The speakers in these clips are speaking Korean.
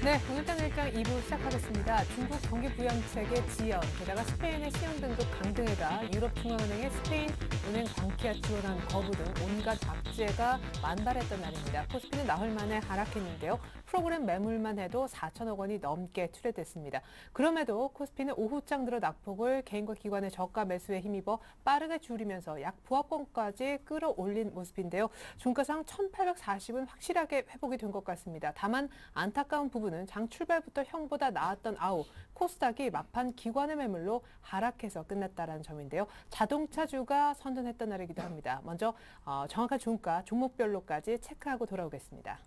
네, 오늘장 2부 시작하겠습니다. 중국 경기 부양책의 지연, 게다가 스페인의 시연 등급 강등에다 유럽중앙은행의 스페인 은행 방키아 지원안 거부 등 온갖 악재가 만발했던 날입니다. 코스피는 나흘 만에 하락했는데요. 프로그램 매물만 해도 4천억 원이 넘게 출회됐습니다. 그럼에도 코스피는 오후장 들어 낙폭을 개인과 기관의 저가 매수에 힘입어 빠르게 줄이면서 약 부합권까지 끌어올린 모습인데요. 종가상 1840은 확실하게 회복이 된 것 같습니다. 다만 안타까운 부분은 장 출발부터 형보다 나았던 아우 코스닥이 막판 기관의 매물로 하락해서 끝났다는 점인데요. 자동차주가 선전했던 날이기도 합니다. 먼저 정확한 종가 종목별로까지 체크하고 돌아오겠습니다.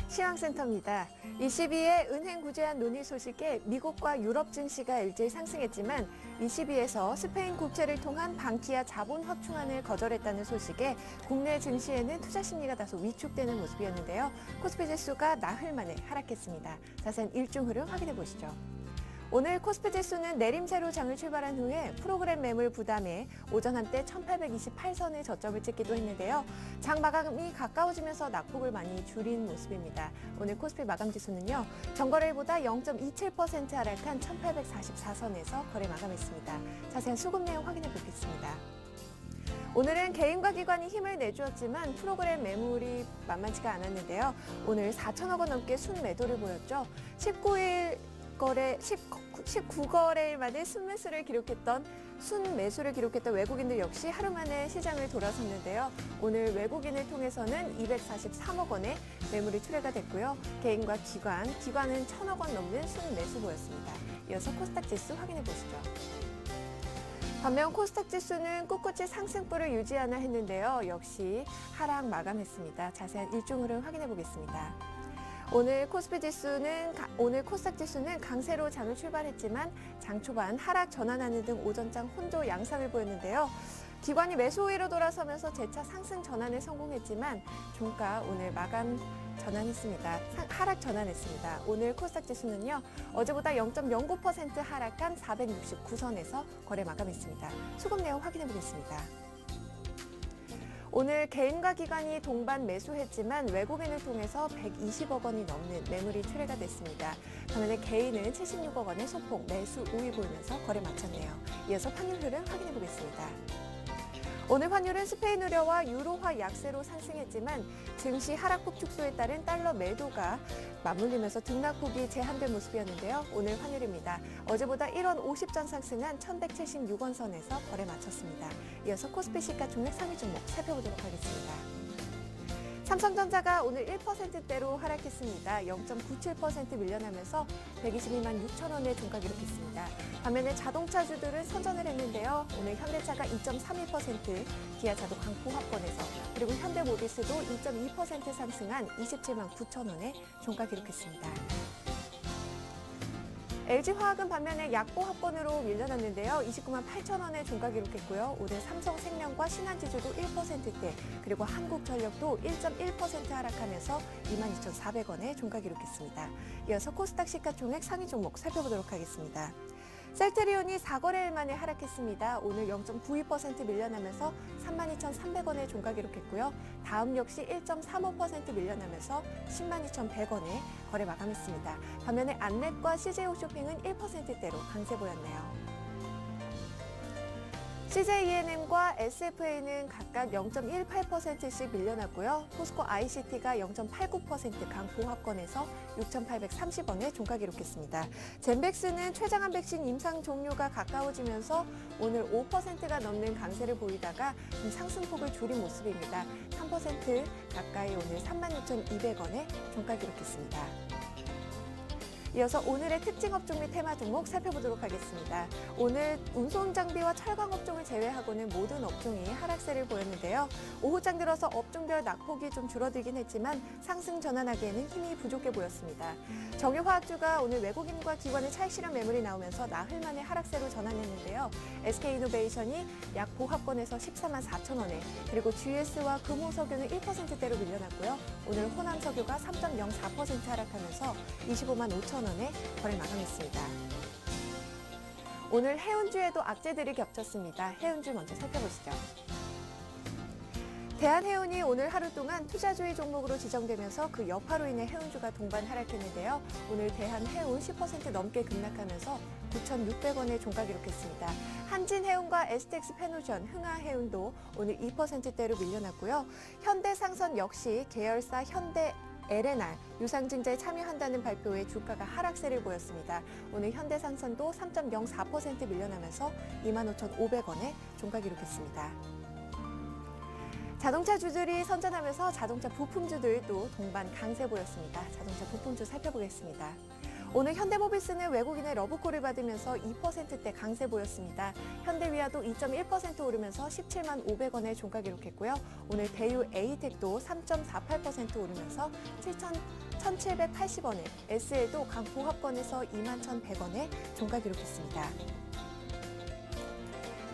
시황센터입니다. 22일 은행 구제안 논의 소식에 미국과 유럽 증시가 일제히 상승했지만 22에서 스페인 국채를 통한 방키아 자본 확충안을 거절했다는 소식에 국내 증시에는 투자 심리가 다소 위축되는 모습이었는데요. 코스피 지수가 나흘 만에 하락했습니다. 자세한 일중 흐름 확인해 보시죠. 오늘 코스피 지수는 내림세로 장을 출발한 후에 프로그램 매물 부담에 오전 한때 1828선의 저점을 찍기도 했는데요. 장 마감이 가까워지면서 낙폭을 많이 줄인 모습입니다. 오늘 코스피 마감 지수는요. 전거래일보다 0.27% 하락한 1844선에서 거래 마감했습니다. 자세한 수급 내용 확인해 보겠습니다. 오늘은 개인과 기관이 힘을 내주었지만 프로그램 매물이 만만치가 않았는데요. 오늘 4천억 원 넘게 순매도를 보였죠. 19거래일 만에 순매수를 기록했던 외국인들 역시 하루 만에 시장을 돌아섰는데요. 오늘 외국인을 통해서는 243억 원의 매물이 출회가 됐고요. 개인과 기관은 1,000억 원 넘는 순매수 보였습니다. 이어서 코스닥 지수 확인해 보시죠. 반면 코스닥 지수는 꿋꿋이 상승폭을 유지하나 했는데요. 역시 하락 마감했습니다. 자세한 일중 흐름 확인해 보겠습니다. 오늘 코스닥 지수는 강세로 장을 출발했지만 장 초반 하락 전환하는 등 오전장 혼조 양상을 보였는데요. 기관이 매수 우위로 돌아서면서 재차 상승 전환에 성공했지만 종가 오늘 마감 전환했습니다. 하락 전환했습니다. 오늘 코스닥 지수는요. 어제보다 0.09% 하락한 469선에서 거래 마감했습니다. 수급 내용 확인해 보겠습니다. 오늘 개인과 기관이 동반 매수했지만 외국인을 통해서 120억 원이 넘는 매물이 출회가 됐습니다. 반면에 개인은 76억 원의 소폭 매수 우위 보이면서 거래 마쳤네요. 이어서 환율 흐름 확인해 보겠습니다. 오늘 환율은 스페인 우려와 유로화 약세로 상승했지만 증시 하락폭 축소에 따른 달러 매도가 맞물리면서 등락폭이 제한된 모습이었는데요. 오늘 환율입니다. 어제보다 1원 50전 상승한 1176원 선에서 거래 마쳤습니다. 이어서 코스피 시가총액 상위 종목 살펴보도록 하겠습니다. 삼성전자가 오늘 1%대로 하락했습니다. 0.97% 밀려나면서 122만 6천 원의 종가 기록했습니다. 반면에 자동차주들은 선전을 했는데요. 오늘 현대차가 2.32%, 기아차도 강포 합권에서 그리고 현대모비스도 2.2% 상승한 27만 9천 원의 종가 기록했습니다. LG화학은 반면에 약보 합권으로 밀려났는데요. 29만 8천 원의 종가 기록했고요. 오늘 삼성생명과 신한지주도 1%대, 그리고 한국전력도 1.1% 하락하면서 22,400원의 종가 기록했습니다. 이어서 코스닥 시가총액 상위 종목 살펴보도록 하겠습니다. 셀트리온이 4거래일 만에 하락했습니다. 오늘 0.92% 밀려나면서 32,300원의 종가 기록했고요. 다음 역시 1.35% 밀려나면서 102,100원에 거래 마감했습니다. 반면에 안넷과 CJ홈쇼핑은 1%대로 강세 보였네요. CJENM과 SFA는 각각 0.18%씩 밀려났고요. 포스코 ICT가 0.89% 강보합권에서 6,830원에 종가 기록했습니다. 젠백스는 최장암 백신 임상 종료가 가까워지면서 오늘 5%가 넘는 강세를 보이다가 상승폭을 줄인 모습입니다. 3% 가까이 오늘 36,200원에 종가 기록했습니다. 이어서 오늘의 특징 업종 및 테마 종목 살펴보도록 하겠습니다. 오늘 운송 장비와 철강 업종을 제외하고는 모든 업종이 하락세를 보였는데요. 오후장 들어서 업종별 낙폭이 좀 줄어들긴 했지만 상승 전환하기에는 힘이 부족해 보였습니다. 정유화학주가 오늘 외국인과 기관의 차익 실현 매물이 나오면서 나흘 만에 하락세로 전환했는데요. SK이노베이션이 약 보합권에서 14만 4천 원에, 그리고 GS와 금호석유는 1%대로 밀려났고요. 오늘 호남석유가 3.04% 하락하면서 25만 5천 원에 거래 마감했습니다. 오늘 해운주에도 악재들이 겹쳤습니다. 해운주 먼저 살펴보시죠. 대한해운이 오늘 하루 동안 투자주의 종목으로 지정되면서 그 여파로 인해 해운주가 동반 하락했는데요. 오늘 대한해운 10% 넘게 급락하면서 9,600원의 종가 기록했습니다. 한진해운과 STX-페노션, 흥하해운도 오늘 2%대로 밀려났고요. 현대상선 역시 계열사 현대 LNR, 유상증자에 참여한다는 발표에 주가가 하락세를 보였습니다. 오늘 현대상선도 3.04% 밀려나면서 25,500원에 종가 기록했습니다. 자동차주들이 선전하면서 자동차 부품주들도 동반 강세 보였습니다. 자동차 부품주 살펴보겠습니다. 오늘 현대모비스는 외국인의 러브콜을 받으면서 2%대 강세 보였습니다. 현대위아도 2.1% 오르면서 17만 500원에 종가 기록했고요. 오늘 대유 에이텍도 3.48% 오르면서 1,780원에, SL도 강 보합권에서 21,100원에 종가 기록했습니다.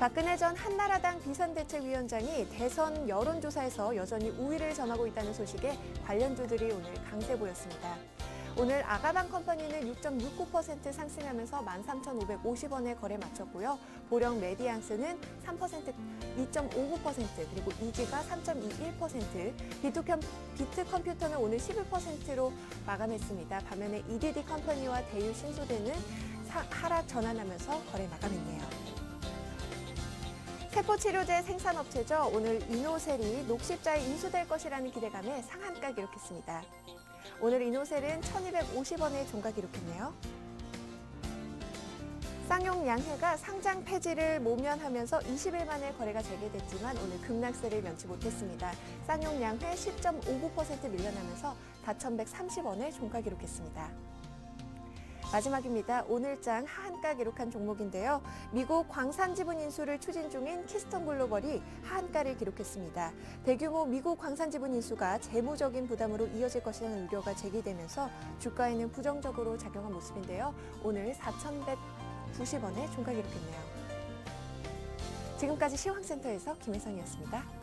박근혜 전 한나라당 비선대책위원장이 대선 여론조사에서 여전히 우위를 점하고 있다는 소식에 관련주들이 오늘 강세 보였습니다. 오늘 아가방 컴퍼니는 6.69% 상승하면서 13,550원에 거래 마쳤고요. 보령 메디앙스는 3%, 2.59%, 그리고 이지가 3.21%, 비트컴퓨터는 오늘 11%로 마감했습니다. 반면에 EDD 컴퍼니와 대유 신소대는 하락 전환하면서 거래 마감했네요. 세포치료제 생산업체죠. 오늘 이노셀이 녹십자에 인수될 것이라는 기대감에 상한가 기록했습니다. 오늘 이노셀은 1,250원에 종가 기록했네요. 쌍용양해가 상장 폐지를 모면하면서 20일 만에 거래가 재개됐지만 오늘 급락세를 면치 못했습니다. 쌍용양해 10.59% 밀려나면서 4,130원에 종가 기록했습니다. 마지막입니다. 오늘장 하한가 기록한 종목인데요. 미국 광산지분 인수를 추진 중인 키스톤글로벌이 하한가를 기록했습니다. 대규모 미국 광산지분 인수가 재무적인 부담으로 이어질 것이라는 우려가 제기되면서 주가에는 부정적으로 작용한 모습인데요. 오늘 4,190원에 종가 기록했네요. 지금까지 시황센터에서 김혜선이었습니다.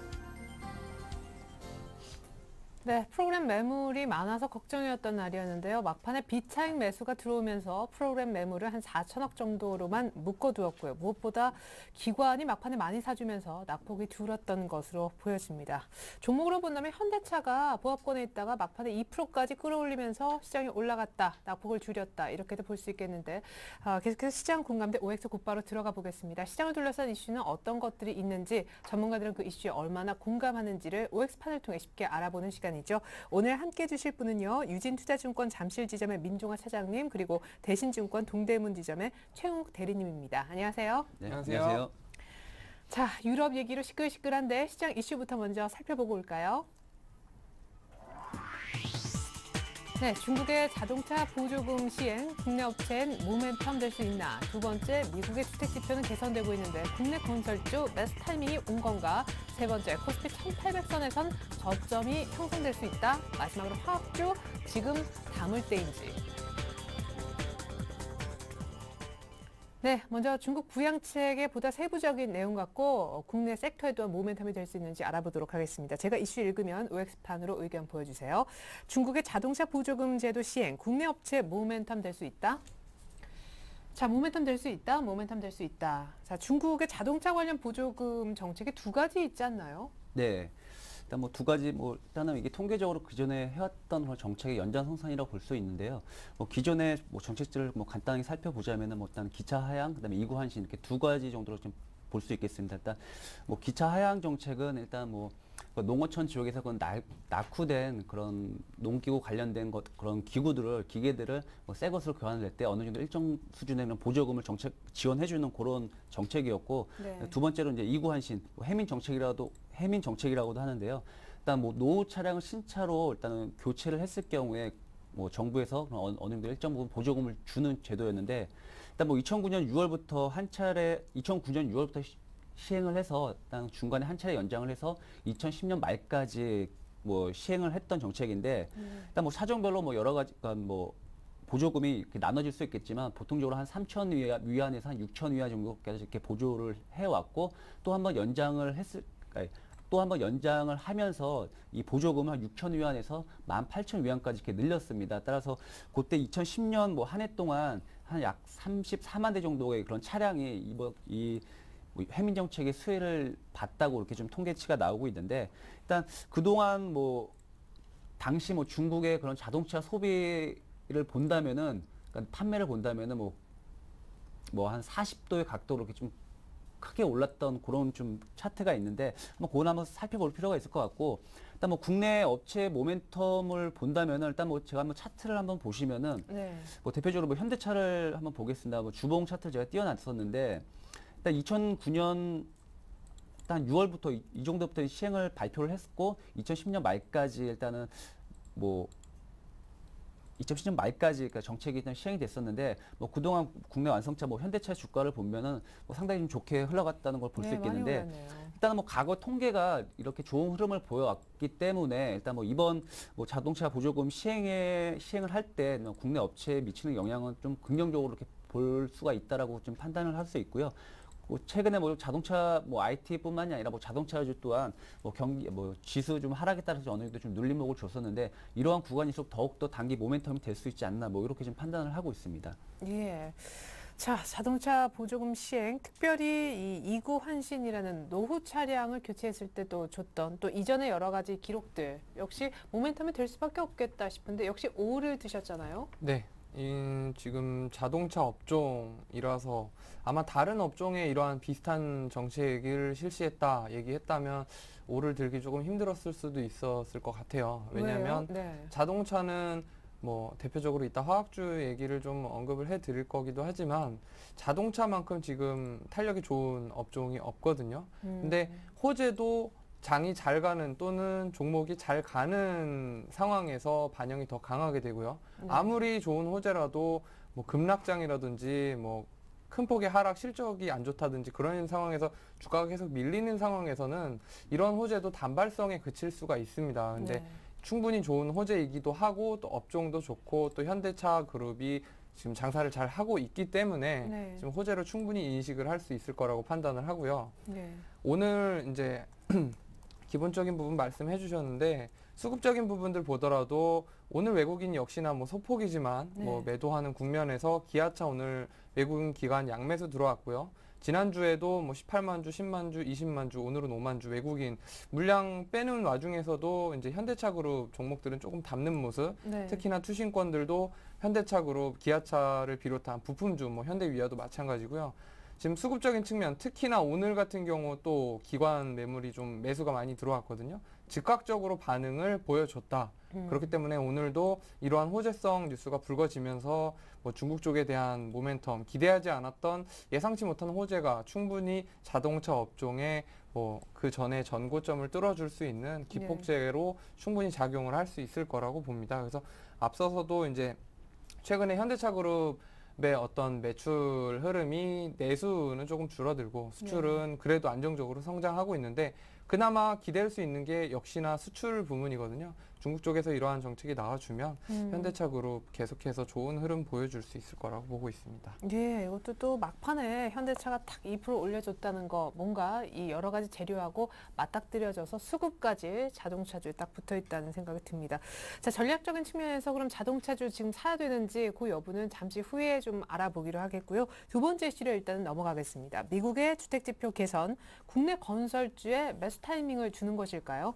네, 프로그램 매물이 많아서 걱정이었던 날이었는데요. 막판에 비차익 매수가 들어오면서 프로그램 매물을 한 4천억 정도로만 묶어두었고요. 무엇보다 기관이 막판에 많이 사주면서 낙폭이 줄었던 것으로 보여집니다. 종목으로 본다면 현대차가 보합권에 있다가 막판에 2%까지 끌어올리면서 시장이 올라갔다, 낙폭을 줄였다, 이렇게도 볼 수 있겠는데 계속해서 시장 공감대 OX 곧바로 들어가 보겠습니다. 시장을 둘러싼 이슈는 어떤 것들이 있는지, 전문가들은 그 이슈에 얼마나 공감하는지를 OX 판을 통해 쉽게 알아보는 시간이죠. 오늘 함께 해주실 분은요, 유진투자증권 잠실지점의 민종화 차장님, 그리고 대신증권 동대문 지점의 최웅욱 대리님입니다. 안녕하세요. 네, 안녕하세요. 자, 유럽 얘기로 시끌시끌한데 시장 이슈부터 먼저 살펴보고 올까요? 네, 중국의 자동차 보조금 시행, 국내 업체엔 모멘텀 될 수 있나? 두 번째, 미국의 주택지표는 개선되고 있는데 국내 건설주 매수 타이밍이 온 건가? 세 번째, 코스피 1800선에선 저점이 형성될 수 있다? 마지막으로 화학주, 지금 담을 때인지. 네, 먼저 중국 부양책의 보다 세부적인 내용 갖고 국내 섹터에 또한 모멘텀이 될 수 있는지 알아보도록 하겠습니다. 제가 이슈 읽으면 OX판으로 의견 보여주세요. 중국의 자동차 보조금 제도 시행, 국내 업체 모멘텀 될 수 있다? 자, 모멘텀 될 수 있다, 모멘텀 될 수 있다. 자, 중국의 자동차 관련 보조금 정책이 두 가지 있지 않나요? 네. 일단 뭐 두 가지, 일단은 이게 통계적으로 기존에 해왔던 그런 정책의 연장선상이라고 볼 수 있는데요. 기존의 정책들을 간단하게 살펴보자면은 일단 기차 하향, 그다음에 이구 환신 이렇게 두 가지 정도로 좀 볼 수 있겠습니다. 일단 기차 하향 정책은 일단 농어촌 지역에서 낙후된 그런 농기구 관련된 그런 기계들을 새 것으로 교환을 낼 때 어느 정도 일정 수준의 보조금을 지원해주는 그런 정책이었고, 네. 두 번째로 이제 이구 환신, 해민 정책이라고도 하는데요. 일단 노후 차량을 신차로 일단은 교체를 했을 경우에 정부에서 어느 정도 일정 부분 보조금을 주는 제도였는데, 일단 2009년 6월부터 시행을 해서 일단 중간에 한 차례 연장을 해서 2010년 말까지 시행을 했던 정책인데, 일단 사정별로 여러 가지 보조금이 이렇게 나눠질 수 있겠지만 보통적으로 한 3천 위안에서 한 6천 위안 정도까지 이렇게 보조를 해왔고, 또 한 번 연장을 하면서 이 보조금을 한 6천 위안에서 18,000위안까지 이렇게 늘렸습니다. 따라서 그때 2010년 한 해 동안 한 약 34만 대 정도의 그런 차량이 뭐 해민 정책의 수혜를 봤다고 이렇게 좀 통계치가 나오고 있는데 일단 그동안 뭐 당시 뭐 중국의 그런 자동차 소비를 본다면은 그러니까 판매를 본다면은 뭐 한 40도의 각도로 이렇게 좀 크게 올랐던 그런 좀 차트가 있는데 한번 그걸 한번 살펴볼 필요가 있을 것 같고 일단 뭐 국내 업체 모멘텀을 본다면은 일단 뭐 제가 한번 차트를 한번 보시면은 네. 뭐 대표적으로 뭐 현대차를 한번 보겠습니다. 뭐 주봉 차트를 제가 띄워놨었는데 일단 2009년 일단 6월부터 이 정도부터 시행을 발표를 했고 2010년 말까지 일단은 뭐 2010년 말까지 그러니까 정책이 일단 시행이 됐었는데 뭐 그동안 국내 완성차 뭐 현대차 주가를 보면은 뭐 상당히 좀 좋게 흘러갔다는 걸 볼 수 네, 많이 있겠는데 올랐네요. 일단은 뭐 과거 통계가 이렇게 좋은 흐름을 보여왔기 때문에 일단 뭐 이번 뭐 자동차 보조금 시행을 할 때 국내 업체에 미치는 영향은 좀 긍정적으로 이렇게 볼 수가 있다라고 좀 판단을 할 수 있고요. 뭐 최근에 뭐 자동차 뭐 IT뿐만이 아니라 뭐 자동차주 또한 뭐 경기 뭐 지수 좀 하락에 따라서 어느 정도 좀 눌림목을 줬었는데 이러한 구간일수록 더욱 더 단기 모멘텀이 될 수 있지 않나 뭐 이렇게 좀 판단을 하고 있습니다. 예. 자, 자동차 보조금 시행, 특별히 이 2구 환신이라는 노후 차량을 교체했을 때 또 줬던 또 이전의 여러 가지 기록들 역시 모멘텀이 될 수밖에 없겠다 싶은데 역시 5를 드셨잖아요. 네. 지금 자동차 업종이라서 아마 다른 업종에 이러한 비슷한 정책을 실시했다 얘기했다면 오를 들기 조금 힘들었을 수도 있었을 것 같아요. 왜냐하면 왜요? 네. 자동차는 뭐 대표적으로 이따 화학주 얘기를 좀 언급을 해 드릴 거기도 하지만 자동차만큼 지금 탄력이 좋은 업종이 없거든요. 근데 호재도 장이 잘 가는 또는 종목이 잘 가는 상황에서 반영이 더 강하게 되고요. 네. 아무리 좋은 호재라도 뭐 급락장이라든지 뭐 큰 폭의 하락 실적이 안 좋다든지 그런 상황에서 주가가 계속 밀리는 상황에서는 이런 호재도 단발성에 그칠 수가 있습니다. 근데 네. 충분히 좋은 호재이기도 하고 또 업종도 좋고 또 현대차 그룹이 지금 장사를 잘 하고 있기 때문에 네. 지금 호재를 충분히 인식을 할 수 있을 거라고 판단을 하고요. 네. 오늘 이제 기본적인 부분 말씀해 주셨는데 수급적인 부분들 보더라도 오늘 외국인 역시나 뭐 소폭이지만 네. 뭐 매도하는 국면에서 기아차 오늘 외국인 기관 양매수 들어왔고요. 지난주에도 뭐 18만 주, 10만 주, 20만 주, 오늘은 5만 주 외국인 물량 빼는 와중에서도 이제 현대차 그룹 종목들은 조금 담는 모습, 네. 특히나 투신권들도 현대차 그룹, 기아차를 비롯한 부품주, 뭐 현대위아도 마찬가지고요. 지금 수급적인 측면, 특히나 오늘 같은 경우 또 기관 매물이 좀 매수가 많이 들어왔거든요. 즉각적으로 반응을 보여줬다. 그렇기 때문에 오늘도 이러한 호재성 뉴스가 불거지면서 뭐 중국 쪽에 대한 모멘텀, 기대하지 않았던 예상치 못한 호재가 충분히 자동차 업종에 뭐 그 전에 전고점을 뚫어줄 수 있는 기폭제로 충분히 작용을 할 수 있을 거라고 봅니다. 그래서 앞서서도 이제 최근에 현대차 그룹의 어떤 매출 흐름이 내수는 조금 줄어들고 수출은 그래도 안정적으로 성장하고 있는데 그나마 기댈 수 있는 게 역시나 수출 부문이거든요. 중국 쪽에서 이러한 정책이 나와주면 현대차 그룹 계속해서 좋은 흐름 보여줄 수 있을 거라고 보고 있습니다. 예, 이것도 또 막판에 현대차가 탁 2% 올려줬다는 거 뭔가 이 여러 가지 재료하고 맞닥뜨려져서 수급까지 자동차주에 딱 붙어 있다는 생각이 듭니다. 자, 전략적인 측면에서 그럼 자동차주 지금 사야 되는지 그 여부는 잠시 후에 좀 알아보기로 하겠고요. 두 번째 이슈로 일단은 넘어가겠습니다. 미국의 주택지표 개선, 국내 건설주에 매수 타이밍을 주는 것일까요?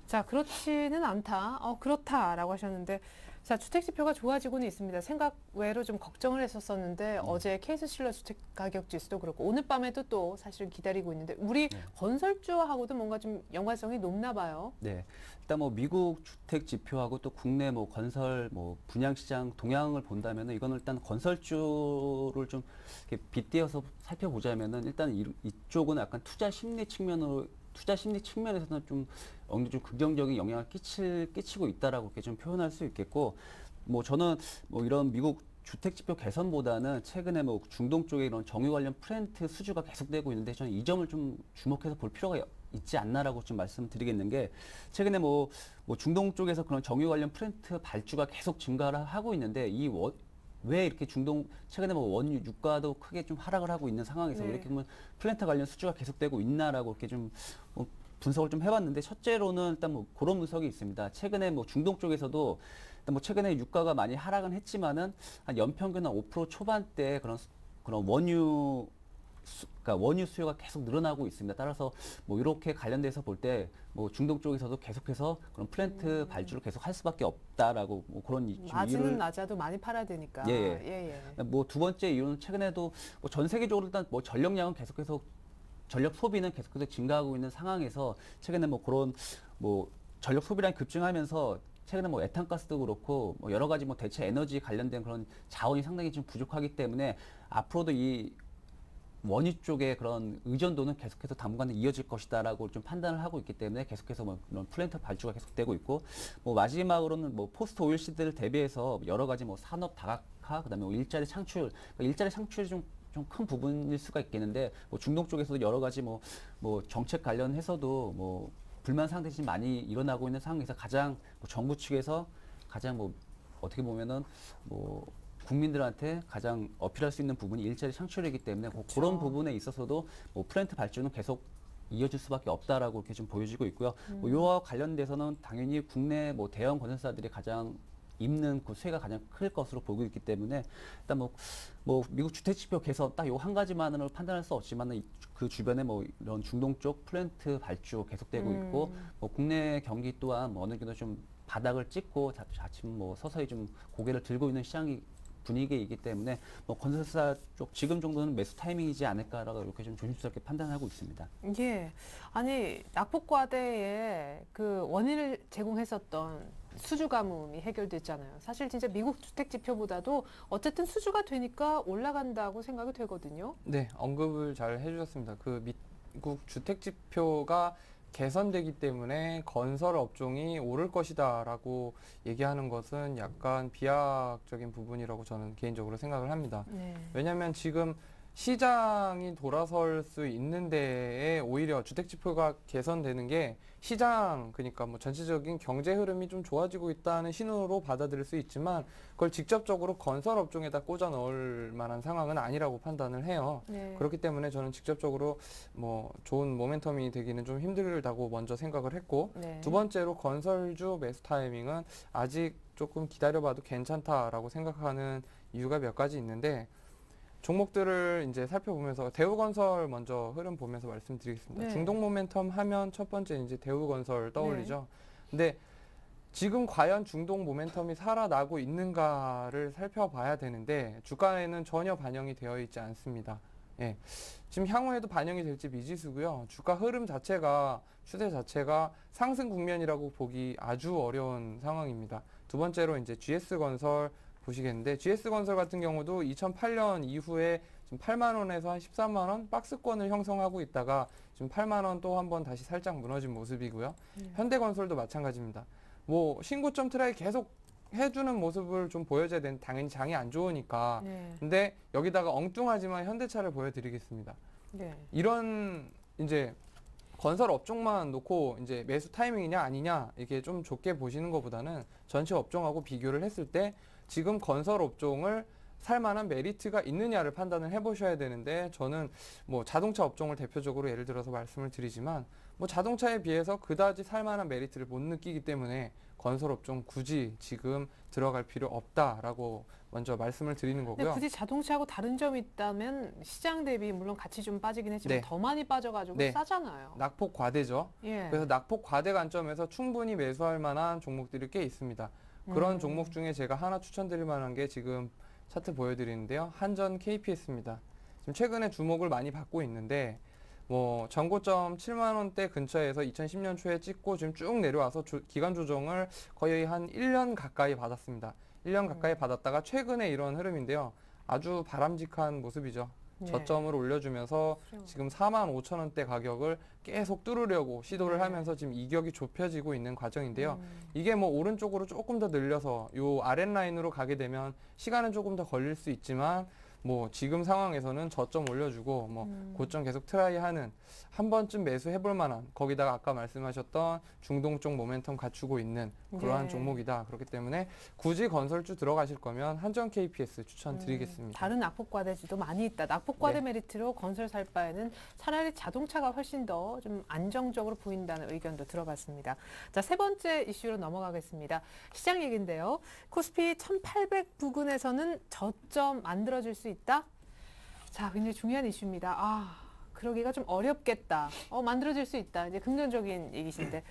자, 그렇지는 않다. 그렇다라고 하셨는데, 자, 주택지표가 좋아지고는 있습니다. 생각 외로 좀 걱정을 했었었는데, 어제 케이스실러 주택 가격 지수도 그렇고, 오늘 밤에도 또 사실 기다리고 있는데, 우리 건설주하고도 뭔가 좀 연관성이 높나 봐요. 네. 일단 뭐 미국 주택 지표하고 또 국내 뭐 건설 뭐 분양 시장 동향을 본다면은 이거는 일단 건설주를 좀 이렇게 빗대어서 살펴보자면은 일단 이쪽은 약간 투자 심리 측면에서는 좀 어느 정도 좀 긍정적인 영향을 끼치고 있다라고 이렇게 좀 표현할 수 있겠고, 뭐 저는 뭐 이런 미국 주택 지표 개선보다는 최근에 뭐 중동 쪽에 이런 정유 관련 프렌트 수주가 계속되고 있는데 저는 이 점을 좀 주목해서 볼 필요가 있지 않나라고 좀 말씀드리겠는 게 최근에 뭐 중동 쪽에서 그런 정유 관련 프렌트 발주가 계속 증가를 하고 있는데 왜 이렇게 최근에 뭐 원유 유가도 크게 좀 하락을 하고 있는 상황에서 네. 이렇게 보면 플랜트 관련 수주가 계속되고 있나라고 이렇게 좀 분석을 좀 해봤는데 첫째로는 일단 뭐 그런 분석이 있습니다. 최근에 뭐 중동 쪽에서도 일단 뭐 최근에 유가가 많이 하락은 했지만은 한 연평균 한 5% 초반대 그런 원유 그러니까 원유 수요가 계속 늘어나고 있습니다. 따라서 뭐 이렇게 관련돼서 볼 때 뭐 중동 쪽에서도 계속해서 그런 플랜트 발주를 계속 할 수밖에 없다라고 뭐 그런 마진은 낮아도 많이 팔아야 되니까. 예. 뭐 두 번째 이유는 최근에도 뭐 전 세계적으로 일단 뭐 전력량은 계속해서 전력 소비는 계속해서 증가하고 있는 상황에서 최근에 뭐 그런 뭐 전력 소비량이 급증하면서 최근에 뭐 에탄가스도 그렇고 뭐 여러 가지 뭐 대체 에너지 관련된 그런 자원이 상당히 좀 부족하기 때문에 앞으로도 이 원유 쪽의 그런 의존도는 계속해서 당분간은 이어질 것이다라고 좀 판단을 하고 있기 때문에 계속해서 뭐 이런 플랜트 발주가 계속되고 있고 뭐 마지막으로는 뭐 포스트 오일 시대를 대비해서 여러 가지 뭐 산업 다각화 그다음에 뭐 일자리 창출 일자리 창출이 좀 큰 부분일 수가 있겠는데 뭐 중동 쪽에서도 여러 가지 뭐 정책 관련해서도 뭐 불만 상들이 좀 많이 일어나고 있는 상황에서 가장 뭐 정부 측에서 가장 뭐 어떻게 보면은 뭐 국민들한테 가장 어필할 수 있는 부분이 일자리 창출이기 때문에 그런 부분에 있어서도 뭐 플랜트 발주는 계속 이어질 수밖에 없다라고 이렇게 좀 보여지고 있고요. 뭐 이와 관련돼서는 당연히 국내 뭐 대형 건설사들이 가장 입는 그 수혜가 가장 클 것으로 보고 있기 때문에 일단 뭐 미국 주택 지표 개선 딱 요 한 가지만으로 판단할 수 없지만은 그 주변에 뭐 이런 중동 쪽 플랜트 발주 계속되고 있고 뭐 국내 경기 또한 뭐 어느 정도 좀 바닥을 찍고 자칫 뭐 서서히 좀 고개를 들고 있는 시장이 분위기이기 때문에 뭐 건설사 쪽 지금 정도는 매수 타이밍이지 않을까라고 이렇게 좀 조심스럽게 판단하고 있습니다. 예. 아니, 낙폭과대에 그 원인을 제공했었던 수주 가뭄이 해결됐잖아요. 사실 진짜 미국 주택 지표보다도 어쨌든 수주가 되니까 올라간다고 생각이 되거든요. 네, 언급을 잘 해주셨습니다. 그 미국 주택 지표가 개선되기 때문에 건설 업종이 오를 것이다라고 얘기하는 것은 약간 비약적인 부분이라고 저는 개인적으로 생각을 합니다. 네. 왜냐하면 지금 시장이 돌아설 수 있는 데에 오히려 주택 지표가 개선되는 게 시장, 그러니까 뭐 전체적인 경제 흐름이 좀 좋아지고 있다는 신호로 받아들일 수 있지만 그걸 직접적으로 건설 업종에다 꽂아 넣을 만한 상황은 아니라고 판단을 해요. 네. 그렇기 때문에 저는 직접적으로 뭐 좋은 모멘텀이 되기는 좀 힘들다고 먼저 생각을 했고, 네. 두 번째로 건설주 매수 타이밍은 아직 조금 기다려봐도 괜찮다라고 생각하는 이유가 몇 가지 있는데, 종목들을 이제 살펴보면서 대우건설 먼저 흐름 보면서 말씀드리겠습니다. 네. 중동 모멘텀 하면 첫 번째 이제 대우건설 떠올리죠. 근데 지금 과연 중동 모멘텀이 살아나고 있는가를 살펴봐야 되는데 주가에는 전혀 반영이 되어 있지 않습니다. 예. 지금 향후에도 반영이 될지 미지수고요. 주가 흐름 자체가, 추세 자체가 상승 국면이라고 보기 아주 어려운 상황입니다. 두 번째로 이제 GS건설 보시겠는데, GS건설 같은 경우도 2008년 이후에 지금 8만 원에서 한 13만 원 박스권을 형성하고 있다가 지금 8만 원 또 한번 다시 살짝 무너진 모습이고요. 현대건설도 마찬가지입니다. 뭐 신고점 트라이 계속 해주는 모습을 좀 보여줘야 되는, 당연히 장이 안 좋으니까. 네. 근데 여기다가 엉뚱하지만 현대차를 보여드리겠습니다. 네. 이런 이제 건설 업종만 놓고 이제 매수 타이밍이냐 아니냐 이렇게 좀 좁게 보시는 것보다는 전체 업종하고 비교를 했을 때 지금 건설 업종을 살 만한 메리트가 있느냐를 판단을 해보셔야 되는데, 저는 뭐 자동차 업종을 대표적으로 예를 들어서 말씀을 드리지만 뭐 자동차에 비해서 그다지 살 만한 메리트를 못 느끼기 때문에 건설 업종 굳이 지금 들어갈 필요 없다라고 먼저 말씀을 드리는 근데 거고요. 굳이 자동차하고 다른 점이 있다면 시장 대비 물론 같이 좀 빠지긴 했지만 네. 더 많이 빠져가지고 네. 싸잖아요. 낙폭 과대죠. 예. 그래서 낙폭 과대 관점에서 충분히 매수할 만한 종목들이 꽤 있습니다. 그런 종목 중에 제가 하나 추천드릴 만한 게 지금 차트 보여드리는데요. 한전 KPS입니다. 지금 최근에 주목을 많이 받고 있는데 뭐 전고점 7만 원대 근처에서 2010년 초에 찍고 지금 쭉 내려와서 기간 조정을 거의 한 1년 가까이 받았습니다. 1년 가까이 받았다가 최근에 이런 흐름인데요. 아주 바람직한 모습이죠. 네. 저점을 올려주면서 지금 4만 5천 원대 가격을 계속 뚫으려고 시도를 네. 하면서 지금 이격이 좁혀지고 있는 과정인데요. 이게 뭐 오른쪽으로 조금 더 늘려서 요 아랫라인으로 가게 되면 시간은 조금 더 걸릴 수 있지만 뭐 지금 상황에서는 저점 올려주고 뭐 고점 계속 트라이하는, 한 번쯤 매수해볼 만한, 거기다가 아까 말씀하셨던 중동 쪽 모멘텀 갖추고 있는 그러한 네. 종목이다. 그렇기 때문에 굳이 건설주 들어가실 거면 한전 KPS 추천드리겠습니다. 다른 낙폭과대지도 많이 있다. 낙폭과대 네. 메리트로 건설 살 바에는 차라리 자동차가 훨씬 더 좀 안정적으로 보인다는 의견도 들어봤습니다. 자, 세 번째 이슈로 넘어가겠습니다. 시장 얘기인데요. 코스피 1800 부근에서는 저점 만들어질 수 있다? 자, 굉장히 중요한 이슈입니다. 그러기가 좀 어렵겠다. 만들어질 수 있다. 이제 긍정적인 얘기신데.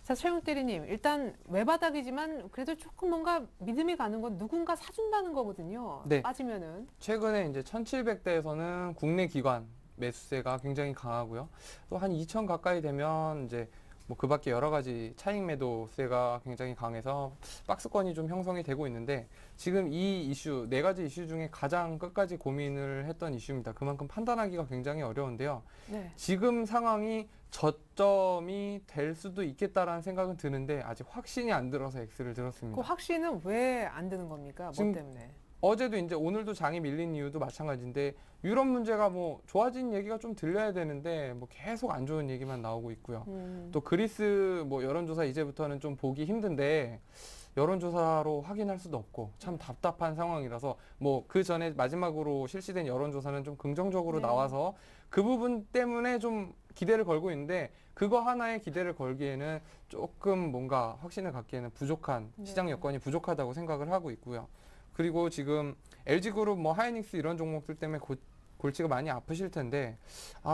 자, 최용 대리님, 일단 외바닥이지만 그래도 조금 뭔가 믿음이 가는 건 누군가 사준다는 거거든요. 네. 빠지면은. 최근에 이제 1700대에서는 국내 기관 매수세가 굉장히 강하고요. 또 한 2000 가까이 되면 이제 뭐 그 밖에 여러 가지 차익 매도세가 굉장히 강해서 박스권이 좀 형성이 되고 있는데 지금 이 이슈, 네 가지 이슈 중에 가장 끝까지 고민을 했던 이슈입니다. 그만큼 판단하기가 굉장히 어려운데요. 네. 지금 상황이 저점이 될 수도 있겠다라는 생각은 드는데 아직 확신이 안 들어서 X를 그 들었습니다. 확신은 왜 안 드는 겁니까? 뭐 지금 때문에? 어제도 이제 오늘도 장이 밀린 이유도 마찬가지인데 유럽 문제가 뭐 좋아진 얘기가 좀 들려야 되는데 뭐 계속 안 좋은 얘기만 나오고 있고요. 또 그리스 뭐 여론조사 이제부터는 좀 보기 힘든데 여론조사로 확인할 수도 없고 참 답답한 상황이라서 뭐 그 전에 마지막으로 실시된 여론조사는 좀 긍정적으로 네. 나와서 그 부분 때문에 좀 기대를 걸고 있는데 그거 하나에 기대를 걸기에는 조금 뭔가 확신을 갖기에는 부족한 네. 시장 여건이 부족하다고 생각을 하고 있고요. 그리고 지금 LG그룹 뭐 하이닉스 이런 종목들 때문에 골치가 많이 아프실 텐데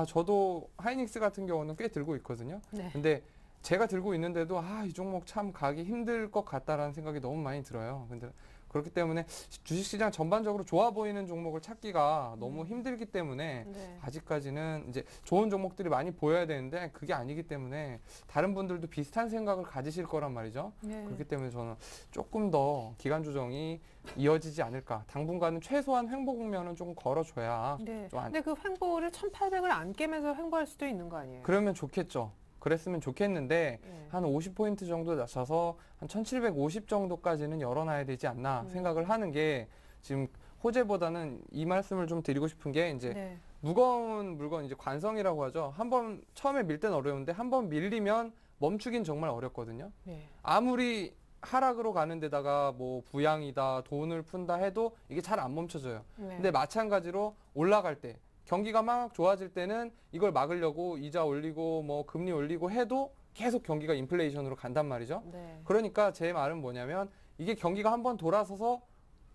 저도 하이닉스 같은 경우는 꽤 들고 있거든요. 네. 근데 제가 들고 있는데도 이 종목 참 가기 힘들 것 같다라는 생각이 너무 많이 들어요. 근데 그렇기 때문에 주식시장 전반적으로 좋아 보이는 종목을 찾기가 너무 힘들기 때문에 네. 아직까지는 이제 좋은 종목들이 많이 보여야 되는데 그게 아니기 때문에 다른 분들도 비슷한 생각을 가지실 거란 말이죠. 네. 그렇기 때문에 저는 조금 더 기간 조정이 이어지지 않을까. 당분간은 최소한 횡보 국면은 조금 걸어줘야 네. 좀 근데 그 횡보를 1800을 안 깨면서 횡보할 수도 있는 거 아니에요? 그러면 좋겠죠. 그랬으면 좋겠는데 예. 한 50포인트 정도 낮춰서 한 1750 정도까지는 열어놔야 되지 않나 생각을 하는 게 지금 호재보다는 이 말씀을 좀 드리고 싶은 게 이제 네. 무거운 물건 이제 관성이라고 하죠. 한번 처음에 밀 때는 어려운데 한번 밀리면 멈추긴 정말 어렵거든요. 네. 아무리 하락으로 가는 데다가 뭐 부양이다 돈을 푼다 해도 이게 잘 안 멈춰져요. 네. 근데 마찬가지로 올라갈 때 경기가 막 좋아질 때는 이걸 막으려고 이자 올리고 뭐 금리 올리고 해도 계속 경기가 인플레이션으로 간단 말이죠. 네. 그러니까 제 말은 뭐냐면 이게 경기가 한번 돌아서서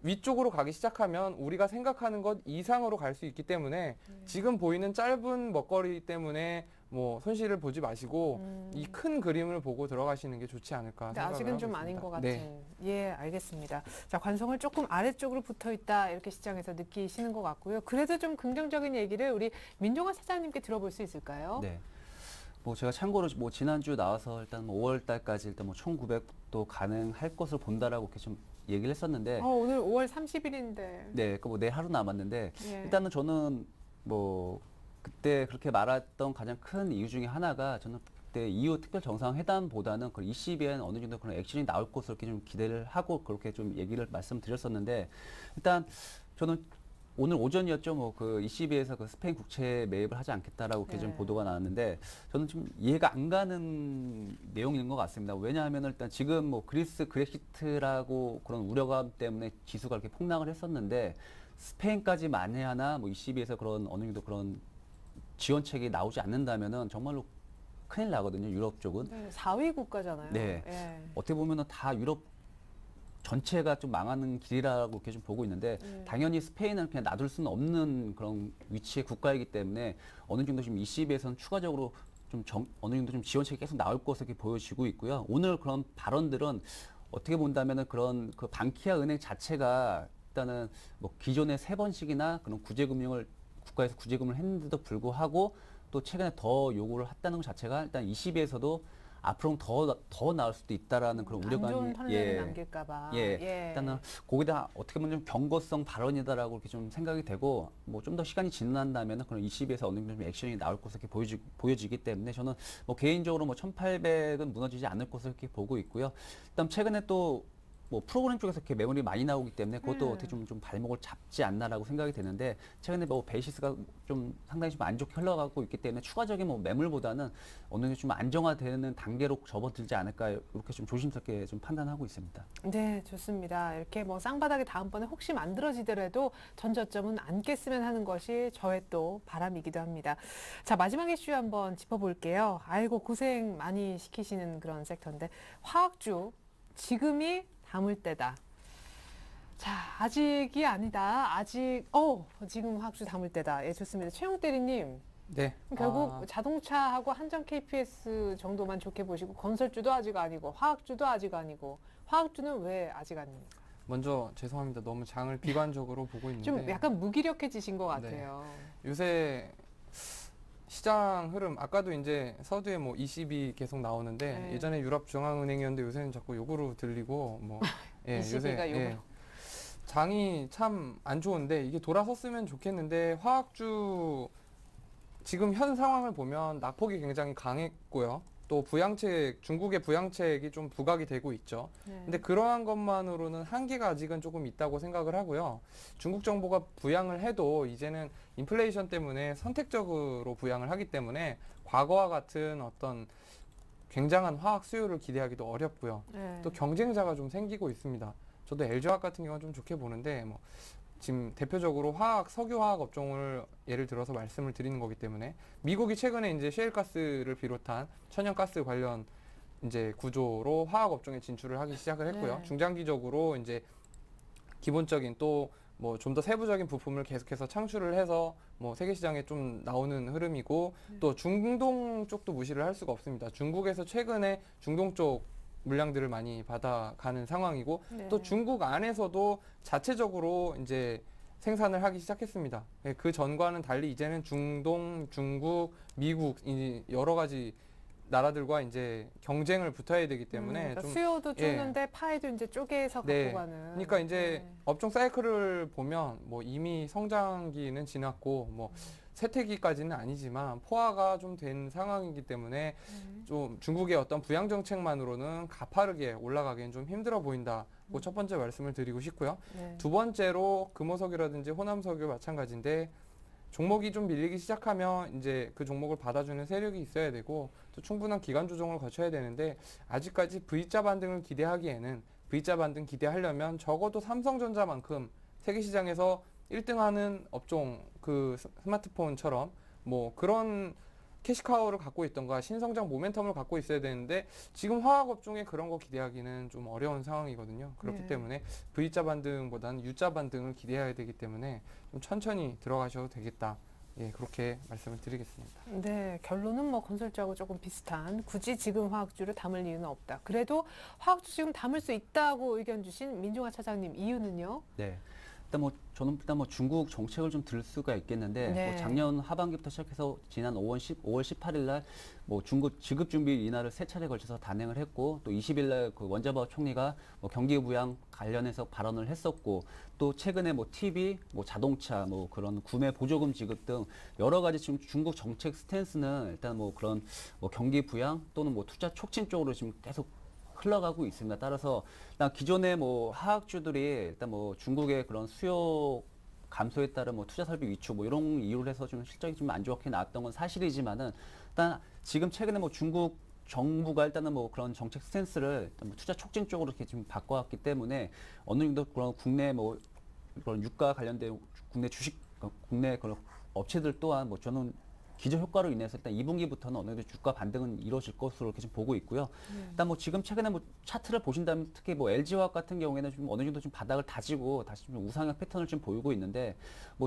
위쪽으로 가기 시작하면 우리가 생각하는 것 이상으로 갈 수 있기 때문에 지금 보이는 짧은 먹거리 때문에 뭐 손실을 보지 마시고 이 큰 그림을 보고 들어가시는 게 좋지 않을까 근데 생각을 아직은 하고 좀 있습니다. 아닌 것 같은. 네. 예, 알겠습니다. 자, 관성을 조금 아래쪽으로 붙어 있다 이렇게 시장에서 느끼시는 것 같고요. 그래도 좀 긍정적인 얘기를 우리 민종환 사장님께 들어볼 수 있을까요? 네. 뭐 제가 참고로 뭐 지난주 나와서 일단 뭐 5월 달까지 일단 뭐 1900도 가능할 것을 본다라고 이렇게 좀 얘기를 했었는데 오늘 5월 30일인데. 네, 그 뭐 내 하루 남았는데 예. 일단은 저는 뭐 그때 그렇게 말했던 가장 큰 이유 중에 하나가 저는 그때 이후 특별 정상회담보다는 그 ECB에는 어느 정도 그런 액션이 나올 것으로 이렇게 좀 기대를 하고 그렇게 좀 얘기를 말씀드렸었는데 일단 저는 오늘 오전이었죠. 뭐 그 ECB에서 그 스페인 국채 매입을 하지 않겠다라고 이렇게 좀 네. 보도가 나왔는데 저는 좀 이해가 안 가는 내용인 것 같습니다. 왜냐하면 일단 지금 뭐 그리스 그렉시트라고 그런 우려감 때문에 지수가 이렇게 폭락을 했었는데 스페인까지 만에 하나 뭐 ECB에서 그런 어느 정도 그런 지원책이 나오지 않는다면은 정말로 큰일 나거든요. 유럽 쪽은. 네, 4위 국가잖아요. 네. 예. 어떻게 보면은 다 유럽 전체가 좀 망하는 길이라고 이렇게 좀 보고 있는데 당연히 스페인은 그냥 놔둘 수는 없는 그런 위치의 국가이기 때문에 어느 정도 지금 ECB에서는 추가적으로 좀 어느 정도 좀 지원책이 계속 나올 것으로 이렇게 보여지고 있고요. 오늘 그런 발언들은 어떻게 본다면은 그런 그 방키아 은행 자체가 일단은 뭐 기존에 3번씩이나 그런 구제금융을 국가에서 구제금을 했는데도 불구하고 또 최근에 더 요구를 했다는 것 자체가 일단 ECB에서도 앞으로 더 나올 수도 있다라는 그런 안 좋은 우려감이 판례를 남길까봐. 일단은 거기다 어떻게 보면 좀 경고성 발언이다라고 이렇게 좀 생각이 되고 뭐 좀 더 시간이 지난다면 그런 ECB에서 어느 정도 좀 액션이 나올 것으로 이렇게 보여지기 때문에 저는 뭐 개인적으로 뭐 1,800은 무너지지 않을 것으로 이렇게 보고 있고요. 일단 최근에 또 뭐 프로그램 쪽에서 이렇게 매물이 많이 나오기 때문에 그것도 어떻게 좀 발목을 잡지 않나라고 생각이 되는데 최근에 뭐 베이시스가 좀 상당히 좀 안 좋게 흘러가고 있기 때문에 추가적인 뭐 매물보다는 어느 정도 좀 안정화되는 단계로 접어들지 않을까 이렇게 좀 조심스럽게 좀 판단하고 있습니다. 네, 좋습니다. 이렇게 뭐 쌍바닥이 다음번에 혹시 만들어지더라도 전 저점은 안 깼으면 하는 것이 저의 또 바람이기도 합니다. 자, 마지막 이슈 한번 짚어볼게요. 아이고, 고생 많이 시키시는 그런 섹터인데 화학주 지금이 담을 때다. 자, 아직이 아니다. 아직, 지금 화학주 담을 때다. 예, 좋습니다. 최용 대리님. 네. 결국 자동차하고 한정 KPS 정도만 좋게 보시고 건설주도 아직 아니고 화학주도 아직 아니고 화학주는 왜 아직 아닙니까? 먼저 죄송합니다. 너무 장을 비관적으로 보고 있는데 좀 약간 무기력해지신 것 같아요. 요새 시장 흐름 아까도 이제 서두에 뭐 ECB 계속 나오는데 네. 예전에 유럽중앙은행이었는데 요새는 자꾸 요구로 들리고 뭐 ECB가 요구로. 장이 참 안 좋은데 이게 돌아섰으면 좋겠는데 화학주 지금 현 상황을 보면 낙폭이 굉장히 강했고요. 또 부양책, 중국의 부양책이 좀 부각이 되고 있죠. 네. 근데 그러한 것만으로는 한계가 아직은 조금 있다고 생각을 하고요. 중국 정부가 부양을 해도 이제는 인플레이션 때문에 선택적으로 부양을 하기 때문에 과거와 같은 어떤 굉장한 화학 수요를 기대하기도 어렵고요. 네. 또 경쟁자가 좀 생기고 있습니다. 저도 LG화학 같은 경우는 좀 좋게 보는데 뭐 지금 대표적으로 석유화학 업종을 예를 들어서 말씀을 드리는 거기 때문에 미국이 최근에 이제 셰일가스를 비롯한 천연가스 관련 이제 구조로 화학 업종에 진출을 하기 시작을 했고요. 네. 중장기적으로 이제 기본적인 또 뭐 좀 더 세부적인 부품을 계속해서 창출을 해서 뭐 세계 시장에 좀 나오는 흐름이고 또 중동 쪽도 무시를 할 수가 없습니다. 중국에서 최근에 중동 쪽 물량들을 많이 받아가는 상황이고 네. 또 중국 안에서도 자체적으로 이제 생산을 하기 시작했습니다. 예, 그 전과는 달리 이제는 중동, 중국, 미국 이 여러 가지 나라들과 이제 경쟁을 붙어야 되기 때문에 그러니까 좀 수요도 줄는데 파이도 이제 쪼개서 갖고 네. 가는. 그러니까 이제 네. 업종 사이클을 보면 뭐 이미 성장기는 지났고 뭐 쇠퇴기까지는 아니지만 포화가 좀 된 상황이기 때문에 좀 중국의 어떤 부양 정책만으로는 가파르게 올라가기엔 좀 힘들어 보인다고 첫 번째 말씀을 드리고 싶고요. 네. 두 번째로 금호석유라든지 호남석유 마찬가지인데 종목이 좀 밀리기 시작하면 이제 그 종목을 받아주는 세력이 있어야 되고 또 충분한 기간 조정을 거쳐야 되는데 아직까지 V자 반등을 기대하기에는 V자 반등 기대하려면 적어도 삼성전자만큼 세계 시장에서 1등하는 업종 그 스마트폰처럼 뭐 그런 캐시카우를 갖고 있던가 신성장 모멘텀을 갖고 있어야 되는데 지금 화학 업종에 그런 거 기대하기는 좀 어려운 상황이거든요. 그렇기 네. 때문에 V자 반등보다는 U자 반등을 기대해야 되기 때문에 좀 천천히 들어가셔도 되겠다. 예, 그렇게 말씀을 드리겠습니다. 네, 결론은 뭐 건설주하고 조금 비슷한 굳이 지금 화학주를 담을 이유는 없다. 그래도 화학주 지금 담을 수 있다고 의견 주신 민종화 차장님 이유는요? 네. 저는 일단 중국 정책을 좀 들 수가 있겠는데 네. 작년 하반기부터 시작해서 지난 5월 18일 날 중국 지급 준비 인하를 세 차례 걸쳐서 단행을 했고 또 20일 날 그 원자바오 총리가 경기 부양 관련해서 발언을 했었고 또 최근에 TV, 자동차, 그런 구매 보조금 지급 등 여러 가지 지금 중국 정책 스탠스는 일단 그런 경기 부양 또는 투자 촉진 쪽으로 지금 계속 흘러가고 있습니다. 따라서 일단 기존의 화학주들이 일단 중국의 그런 수요 감소에 따른 투자 설비 위축 이런 이유로 해서 좀 실적이 좀 안 좋게 나왔던 건 사실이지만은 일단 지금 최근에 중국 정부가 일단은 그런 정책 스탠스를 일단 투자 촉진 쪽으로 이렇게 지금 바꿔왔기 때문에 어느 정도 그런 국내 그런 유가 관련된 국내 주식 국내 그런 업체들 또한 저는 기저 효과로 인해서 일단 2분기부터는 어느 정도 주가 반등은 이루어질 것으로 이렇게 좀 보고 있고요. 일단 지금 최근에 차트를 보신다면 특히 LG화학 같은 경우에는 좀 어느 정도 좀 바닥을 다지고 다시 좀 우상향 패턴을 좀 보이고 있는데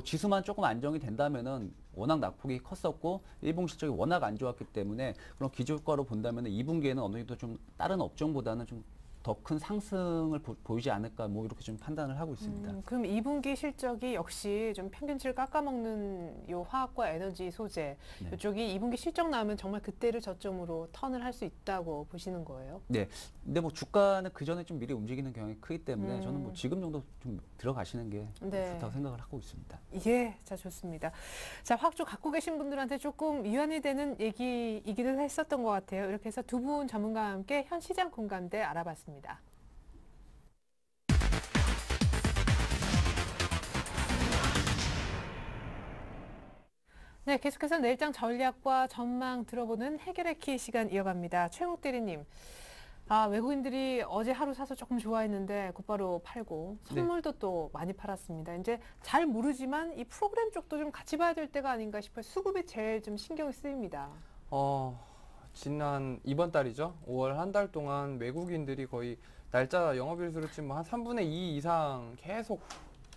지수만 조금 안정이 된다면은 워낙 낙폭이 컸었고 1분기 실적이 워낙 안 좋았기 때문에 그런 기저 효과로 본다면은 2분기에는 어느 정도 좀 다른 업종보다는 좀 더 큰 상승을 보이지 않을까 이렇게 좀 판단을 하고 있습니다. 그럼 2분기 실적이 역시 좀 평균치를 깎아먹는 요 화학과 에너지 소재 네. 이쪽이 2분기 실적 나오면 정말 그때를 저점으로 턴을 할 수 있다고 보시는 거예요? 네. 근데 주가는 그 전에 좀 미리 움직이는 경향이 크기 때문에 저는 지금 정도 좀 들어가시는 게 네. 좋다고 생각을 하고 있습니다. 예, 자 좋습니다. 자 화학주 갖고 계신 분들한테 조금 위안이 되는 얘기이기도 했었던 것 같아요. 이렇게 해서 두 분 전문가와 함께 현 시장 공감대 알아봤습니다. 네, 계속해서 내일장 전략과 전망 들어보는 해결의 키 시간 이어갑니다. 최홍 대리님. 외국인들이 어제 하루 사서 조금 좋아했는데 곧바로 팔고 선물도 또 많이 팔았습니다. 이제 잘 모르지만 이 프로그램 쪽도 좀 같이 봐야 될 때가 아닌가 싶어요. 수급이 제일 좀 신경이 쓰입니다. 지난 이번 달이죠. 5월 한 달 동안 외국인들이 거의 날짜 영업일수로 지금 뭐한 3분의 2 이상 계속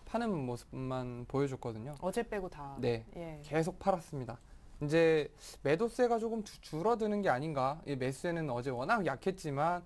파는 모습만 보여줬거든요. 어제 빼고 다. 네. 예. 계속 팔았습니다. 이제 매도세가 조금 줄어드는 게 아닌가. 이 매수세는 어제 워낙 약했지만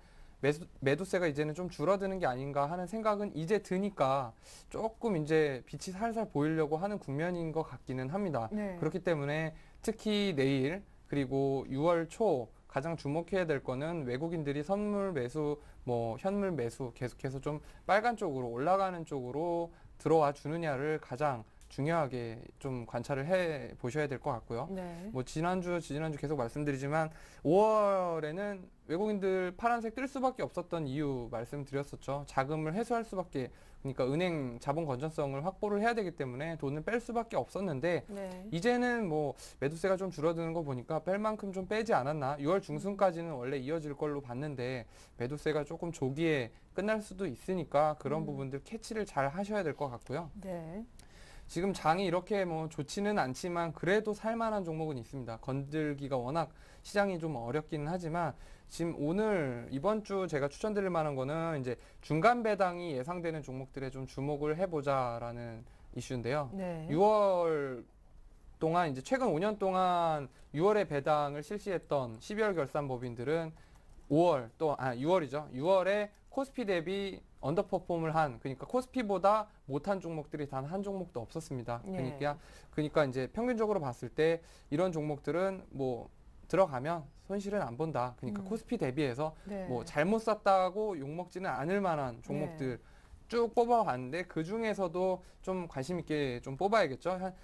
매도세가 이제는 좀 줄어드는 게 아닌가 하는 생각은 이제 드니까 조금 이제 빛이 살살 보이려고 하는 국면인 것 같기는 합니다. 네. 그렇기 때문에 특히 내일 그리고 6월 초 가장 주목해야 될 거는 외국인들이 선물 매수, 뭐 현물 매수 계속해서 좀 빨간 쪽으로 올라가는 쪽으로 들어와 주느냐를 가장 중요하게 좀 관찰을 해 보셔야 될 것 같고요. 네. 뭐 지난주 계속 말씀드리지만 5월에는 외국인들 파란색 뜰 수밖에 없었던 이유 말씀드렸었죠. 자금을 회수할 수밖에, 그러니까 은행 자본 건전성을 확보를 해야 되기 때문에 돈을 뺄 수밖에 없었는데 네. 이제는 뭐 매도세가 좀 줄어드는 거 보니까 뺄 만큼 좀 빼지 않았나. 6월 중순까지는 원래 이어질 걸로 봤는데 매도세가 조금 조기에 끝날 수도 있으니까 그런 부분들 캐치를 잘 하셔야 될 것 같고요. 네. 지금 장이 이렇게 뭐 좋지는 않지만 그래도 살만한 종목은 있습니다. 건들기가 워낙 시장이 좀 어렵기는 하지만 지금 오늘 이번 주 제가 추천드릴 만한 거는 이제 중간 배당이 예상되는 종목들에 좀 주목을 해보자라는 이슈인데요. 네. 6월 동안 이제 최근 5년 동안 6월에 배당을 실시했던 12월 결산법인들은 6월이죠. 6월에 코스피 대비 언더퍼폼을 한, 그러니까 코스피보다 못한 종목들이 단 한 종목도 없었습니다. 예. 그러니까 이제 평균적으로 봤을 때 이런 종목들은 뭐 들어가면 손실은 안 본다. 그러니까 코스피 대비해서 네. 뭐 잘못 샀다고 욕먹지는 않을 만한 종목들 쭉 뽑아봤는데 그 중에서도 좀 관심 있게 좀 뽑아야겠죠. 한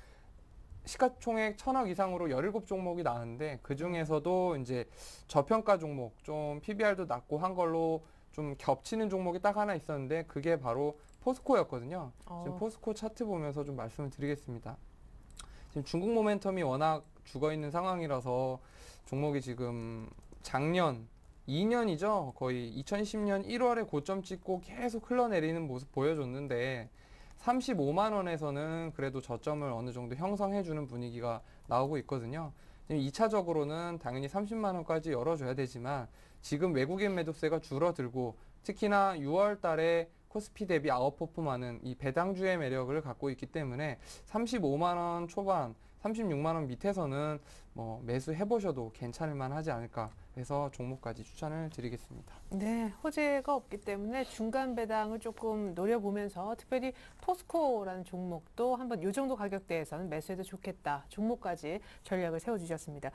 시가총액 1,000억 이상으로 17종목이 나왔는데 그 중에서도 이제 저평가 종목, 좀 PBR도 낮고 한 걸로 좀 겹치는 종목이 딱 하나 있었는데 그게 바로 포스코였거든요. 지금 포스코 차트 보면서 좀 말씀을 드리겠습니다. 지금 중국 모멘텀이 워낙 죽어 있는 상황이라서 종목이 지금 작년 2년이죠. 거의 2010년 1월에 고점 찍고 계속 흘러내리는 모습 보여줬는데 35만 원에서는 그래도 저점을 어느 정도 형성해주는 분위기가 나오고 있거든요. 지금 2차적으로는 당연히 30만 원까지 열어줘야 되지만 지금 외국인 매도세가 줄어들고 특히나 6월 달에 코스피 대비 아웃퍼폼하는 이 배당주의 매력을 갖고 있기 때문에 35만 원 초반, 36만 원 밑에서는 뭐 매수해보셔도 괜찮을 만하지 않을까 해서 종목까지 추천을 드리겠습니다. 네, 호재가 없기 때문에 중간 배당을 조금 노려보면서 특별히 포스코라는 종목도 한번 이 정도 가격대에서는 매수해도 좋겠다. 종목까지 전략을 세워주셨습니다.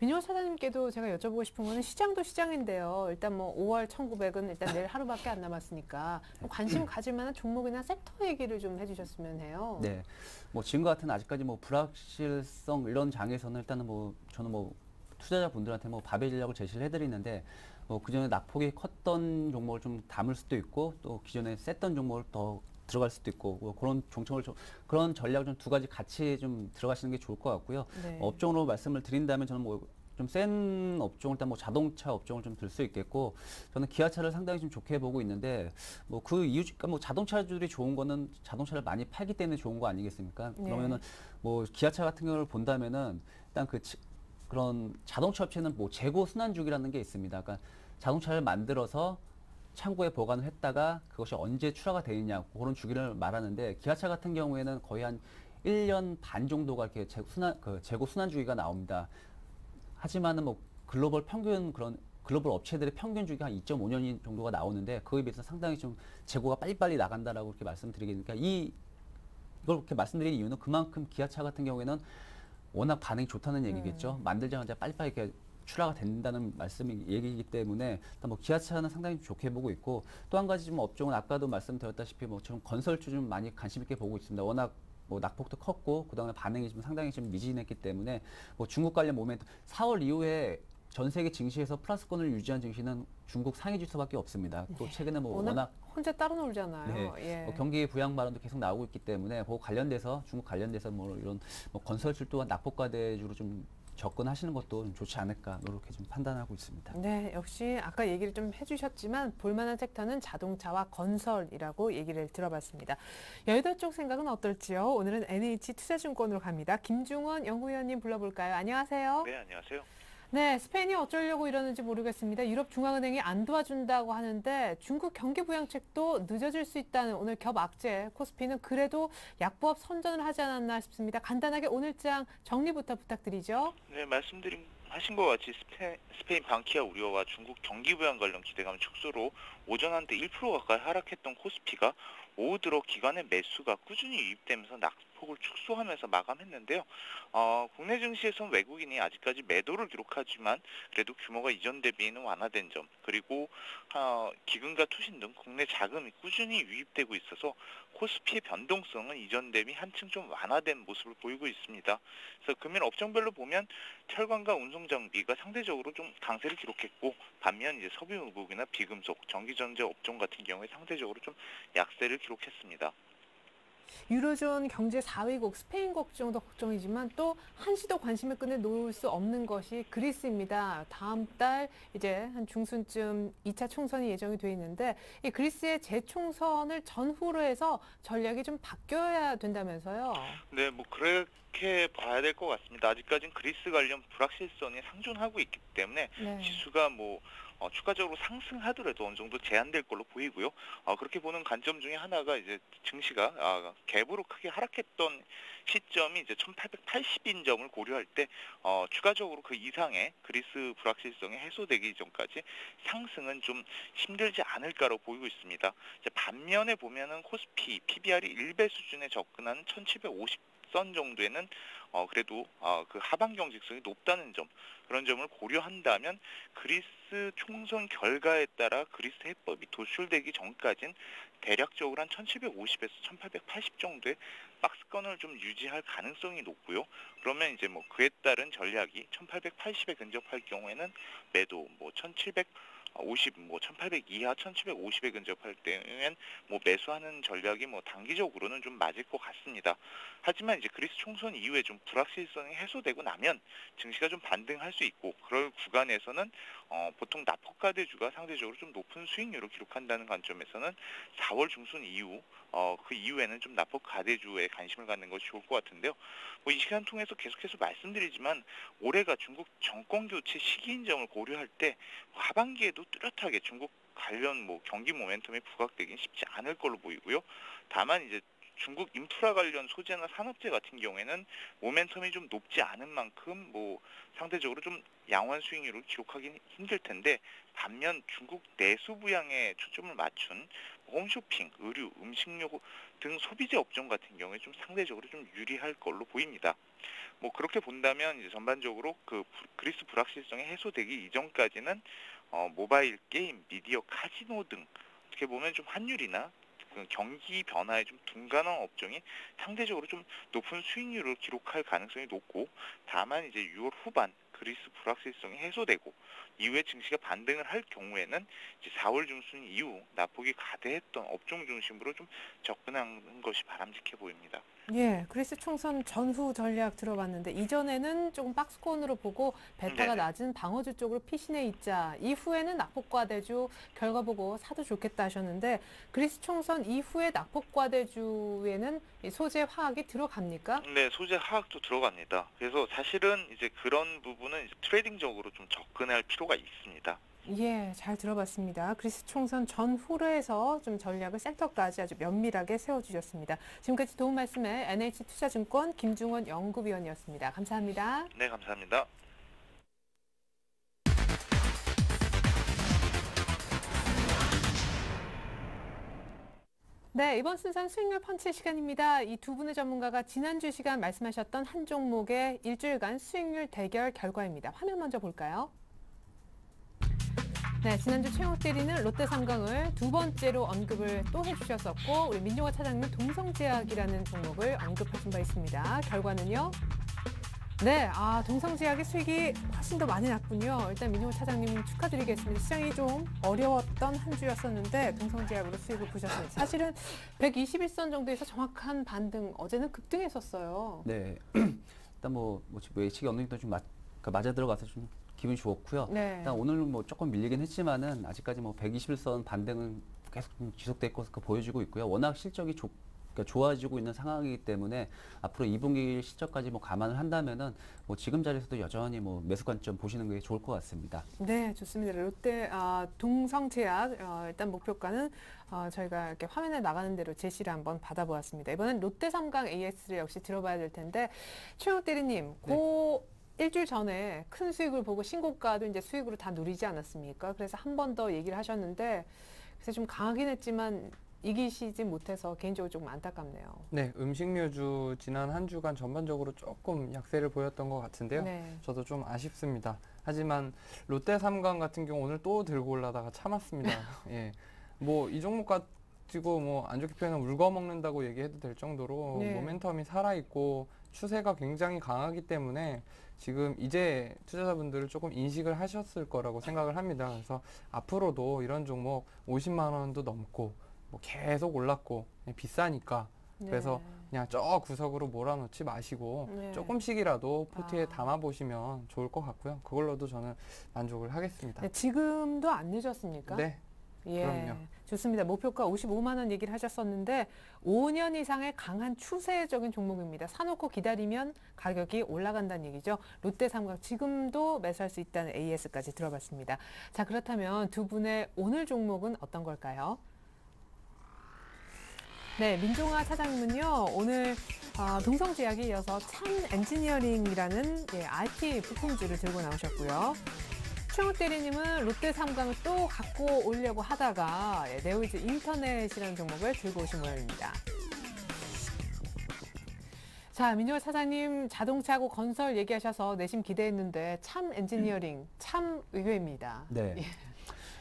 민효 사장님께도 제가 여쭤보고 싶은 거는 시장도 시장인데요. 일단 뭐 5월 1,900은 일단 내일 하루밖에 안 남았으니까 관심 가질 만한 종목이나 섹터 얘기를 좀 해주셨으면 해요. 네. 뭐 지금과 같은 아직까지 뭐 불확실성 이런 장에서는 일단은 뭐 저는 뭐 투자자분들한테 뭐 밥의 전략을 제시를 해드리는데 뭐 그전에 낙폭이 컸던 종목을 좀 담을 수도 있고 또 기존에 셌던 종목을 더 들어갈 수도 있고 뭐 그런 그런 전략을 좀 두 가지 같이 좀 들어가시는 게 좋을 것 같고요. 네. 업종으로 말씀을 드린다면 저는 뭐 좀 센 업종을 일단 뭐 자동차 업종을 좀 들 수 있겠고 저는 기아차를 상당히 좀 좋게 보고 있는데 뭐 그 이유 그러니까 뭐 자동차들이 좋은 거는 자동차를 많이 팔기 때문에 좋은 거 아니겠습니까? 네. 그러면은 뭐 기아차 같은 경우를 본다면은 일단 그런 자동차 업체는 뭐 재고 순환주기라는 게 있습니다. 그러니까 자동차를 만들어서 창고에 보관을 했다가 그것이 언제 출하가 되느냐 그런 주기를 말하는데 기아차 같은 경우에는 거의 한 1년 반 정도가 이렇게 재고 순환 주기가 나옵니다. 하지만은 뭐 글로벌 업체들의 평균 주기가 한 2.5년 정도가 나오는데 그에 비해서 상당히 좀 재고가 빨리빨리 나간다라고 이렇게 말씀드리니까 이걸 그렇게 말씀드리는 이유는 그만큼 기아차 같은 경우에는 워낙 반응이 좋다는 얘기겠죠. 만들자마자 빨리빨리 이렇게 출하가 된다는 얘기이기 때문에 일단 뭐 기아차는 상당히 좋게 보고 있고 또 한 가지 좀 업종은 아까도 말씀드렸다시피 뭐 좀 건설주 좀 많이 관심 있게 보고 있습니다. 워낙 뭐 낙폭도 컸고 그다음에 반응이 좀 상당히 좀 미진했기 때문에 뭐 중국 관련 모멘텀 4월 이후에 전 세계 증시에서 플러스권을 유지한 증시는 중국 상위 지수밖에 없습니다. 또 최근에 뭐 워낙 혼자 따로 놀잖아요. 네, 예. 뭐 경기 부양 발언도 계속 나오고 있기 때문에 그 관련돼서 중국 관련돼서 뭐 이런 뭐 건설주 또한 낙폭과대주로 좀 접근하시는 것도 좀 좋지 않을까 이렇게 좀 판단하고 있습니다. 네, 역시 아까 얘기를 좀 해주셨지만 볼만한 섹터는 자동차와 건설이라고 얘기를 들어봤습니다. 여의도 쪽 생각은 어떨지요? 오늘은 NH투자증권으로 갑니다. 김중원 연구위원님 불러볼까요? 안녕하세요. 네, 안녕하세요. 네, 스페인이 어쩌려고 이러는지 모르겠습니다. 유럽 중앙은행이 안 도와준다고 하는데 중국 경기 부양책도 늦어질 수 있다는 오늘 겹악재. 코스피는 그래도 약보합 선전을 하지 않았나 싶습니다. 간단하게 오늘장 정리부터 부탁드리죠. 네, 하신 것 같이 스페인 방키아 우려와 중국 경기 부양 관련 기대감 축소로 오전 한때 1% 가까이 하락했던 코스피가 오후 들어 기관의 매수가 꾸준히 유입되면서 낙폭을 축소하면서 마감했는데요. 국내 증시에선 외국인이 아직까지 매도를 기록하지만 그래도 규모가 이전 대비는 완화된 점, 그리고 기금과 투신 등 국내 자금이 꾸준히 유입되고 있어서 코스피의 변동성은 이전 대비 한층 좀 완화된 모습을 보이고 있습니다. 그래서 금일 업종별로 보면 철강과 운송 장비가 상대적으로 좀 강세를 기록했고, 반면 이제 석유무역이나 비금속, 전기전자 업종 같은 경우에 상대적으로 좀 약세를 기록했습니다. 유로존 경제 4위국 스페인 걱정도 걱정이지만 또 한시도 관심의 끈을 놓을 수 없는 것이 그리스입니다. 다음 달 이제 한 중순쯤 2차 총선이 예정이 돼 있는데 이 그리스의 재총선을 전후로 해서 전략이 좀 바뀌어야 된다면서요. 네, 뭐 그렇게 봐야 될 것 같습니다. 아직까지는 그리스 관련 불확실성이 상존하고 있기 때문에 네. 지수가 추가적으로 상승하더라도 어느 정도 제한될 걸로 보이고요. 그렇게 보는 관점 중에 하나가 이제 증시가 갭으로 크게 하락했던 시점이 이제 1880인 점을 고려할 때 추가적으로 그 이상의 그리스 불확실성이 해소되기 전까지 상승은 좀 힘들지 않을까로 보이고 있습니다. 이제 반면에 보면은 코스피 PBR이 1배 수준에 접근한 1750선 정도에는 그래도 그 하방 경직성이 높다는 점, 그런 점을 고려한다면 그리스 총선 결과에 따라 그리스 해법이 도출되기 전까지는 대략적으로 한 1750에서 1880 정도의 박스권을 좀 유지할 가능성이 높고요. 그러면 이제 뭐 그에 따른 전략이 1880에 근접할 경우에는 매도, 1750, 1800 이하 1750에 근접할 때는 매수하는 전략이 단기적으로는 좀 맞을 것 같습니다. 하지만 이제 그리스 총선 이후에 좀 불확실성이 해소되고 나면 증시가 좀 반등할 수 있고, 그럴 구간에서는 보통 납폭과대주가 상대적으로 좀 높은 수익률을 기록한다는 관점에서는 4월 중순 이후 그 이후에는 좀 납폭과대주에 관심을 갖는 것이 좋을 것 같은데요. 이 시간 통해서 계속해서 말씀드리지만 올해가 중국 정권 교체 시기인 점을 고려할 때 하반기에도 뚜렷하게 중국 관련 경기 모멘텀이 부각되긴 쉽지 않을 걸로 보이고요. 다만 이제 중국 인프라 관련 소재나 산업재 같은 경우에는 모멘텀이 좀 높지 않은 만큼 상대적으로 좀 양호한 수익률을 기록하기는 힘들 텐데, 반면 중국 내수 부양에 초점을 맞춘 홈쇼핑, 의류, 음식료 등 소비재 업종 같은 경우에 좀 상대적으로 좀 유리할 걸로 보입니다. 그렇게 본다면 이제 전반적으로 그 그리스 불확실성이 해소되기 이전까지는 모바일 게임, 미디어, 카지노 등 어떻게 보면 좀 환율이나 그 경기 변화에 좀 둔감한 업종이 상대적으로 좀 높은 수익률을 기록할 가능성이 높고, 다만 이제 6월 후반 그리스 불확실성이 해소되고 이후에 증시가 반등을 할 경우에는 이제 4월 중순 이후 낙폭이 가대했던 업종 중심으로 좀 접근하는 것이 바람직해 보입니다. 예, 그리스 총선 전후 전략 들어봤는데 이전에는 조금 박스권으로 보고 베타가 네네. 낮은 방어주 쪽으로 피신해 있자. 이후에는 낙폭과대주 결과 보고 사도 좋겠다 하셨는데 그리스 총선 이후에 낙폭과대주에는 이 소재 화학이 들어갑니까? 네, 소재 화학도 들어갑니다. 그래서 사실은 이제 그런 부분은 이제 트레이딩적으로 좀 접근할 필요가 있습니다. 예, 잘 들어봤습니다. 그리스 총선 전후로 해서 좀 전략을 섹터까지 아주 면밀하게 세워주셨습니다. 지금까지 도움 말씀에 NH투자증권 김중원 연구위원이었습니다. 감사합니다. 네, 감사합니다. 네, 이번 순서는 수익률 펀치 시간입니다. 이 두 분의 전문가가 지난주 시간 말씀하셨던 한 종목의 일주일간 수익률 대결 결과입니다. 화면 먼저 볼까요? 네, 지난주 최영욱 대리는 롯데삼강을 두 번째로 언급을 또 해주셨었고 우리 민용화 차장님은 동성제약이라는 종목을 언급하신 바 있습니다. 결과는요? 네, 동성제약의 수익이 훨씬 더 많이 났군요. 일단 민용화 차장님 축하드리겠습니다. 시장이 좀 어려웠던 한 주였었는데 동성제약으로 수익을 보셨습니다. 사실은 121선 정도에서 정확한 반등, 어제는 급등했었어요. 네. 일단 예측이 어느 정도 좀 맞아 들어가서 좀 기분이 좋았고요. 네. 일단 오늘은 조금 밀리긴 했지만은 아직까지 121선 반등은 계속 좀 지속될 것으로 보여지고 있고요. 워낙 실적이 그러니까 좋아지고 있는 상황이기 때문에 앞으로 2분기 실적까지 뭐 감안을 한다면은 뭐 지금 자리에서도 여전히 뭐 매수 관점 보시는 게 좋을 것 같습니다. 네, 좋습니다. 롯데 동성제약 일단 목표가는 저희가 이렇게 화면에 나가는 대로 제시를 한번 받아보았습니다. 이번엔 롯데 삼강 AS를 역시 들어봐야 될 텐데 최영 대리님, 일주일 전에 큰 수익을 보고 신고가도 이제 수익으로 다 누리지 않았습니까? 그래서 한 번 더 얘기를 하셨는데 그래서 좀 강하긴 했지만 이기시지 못해서 개인적으로 조금 안타깝네요. 네, 음식료주 지난 한 주간 전반적으로 조금 약세를 보였던 것 같은데요. 네. 저도 좀 아쉽습니다. 하지만 롯데 삼강 같은 경우 오늘 또 들고 올라다가 참았습니다. 예, 뭐 이 종목 가지고 뭐 안 좋게 표현하면 울거먹는다고 얘기해도 될 정도로 네. 모멘텀이 살아있고 추세가 굉장히 강하기 때문에 지금 이제 투자자분들을 조금 인식을 하셨을 거라고 생각을 합니다. 그래서 앞으로도 이런 종목 50만 원도 넘고 뭐 계속 올랐고 비싸니까 그래서 그냥 저 구석으로 몰아넣지 마시고 네. 조금씩이라도 포트에 아. 담아보시면 좋을 것 같고요. 그걸로도 저는 만족을 하겠습니다. 네, 지금도 안 늦었습니까? 네, 예, 그럼요. 좋습니다. 목표가 55만 원 얘기를 하셨었는데 5년 이상의 강한 추세적인 종목입니다. 사놓고 기다리면 가격이 올라간다는 얘기죠. 롯데 삼각 지금도 매수할 수 있다는 AS까지 들어봤습니다. 자, 그렇다면 두 분의 오늘 종목은 어떤 걸까요? 네, 민종아 차장님은요, 오늘 동성제약에 이어서 참 엔지니어링이라는 IT 부품주를 들고 나오셨고요. 최영욱 대리님은 롯데 삼강을 또 갖고 오려고 하다가 네오이즈 인터넷이라는 종목을 들고 오신 모양입니다. 자, 민종아 차장님 자동차하고 건설 얘기하셔서 내심 기대했는데 참 엔지니어링, 참 의외입니다. 네.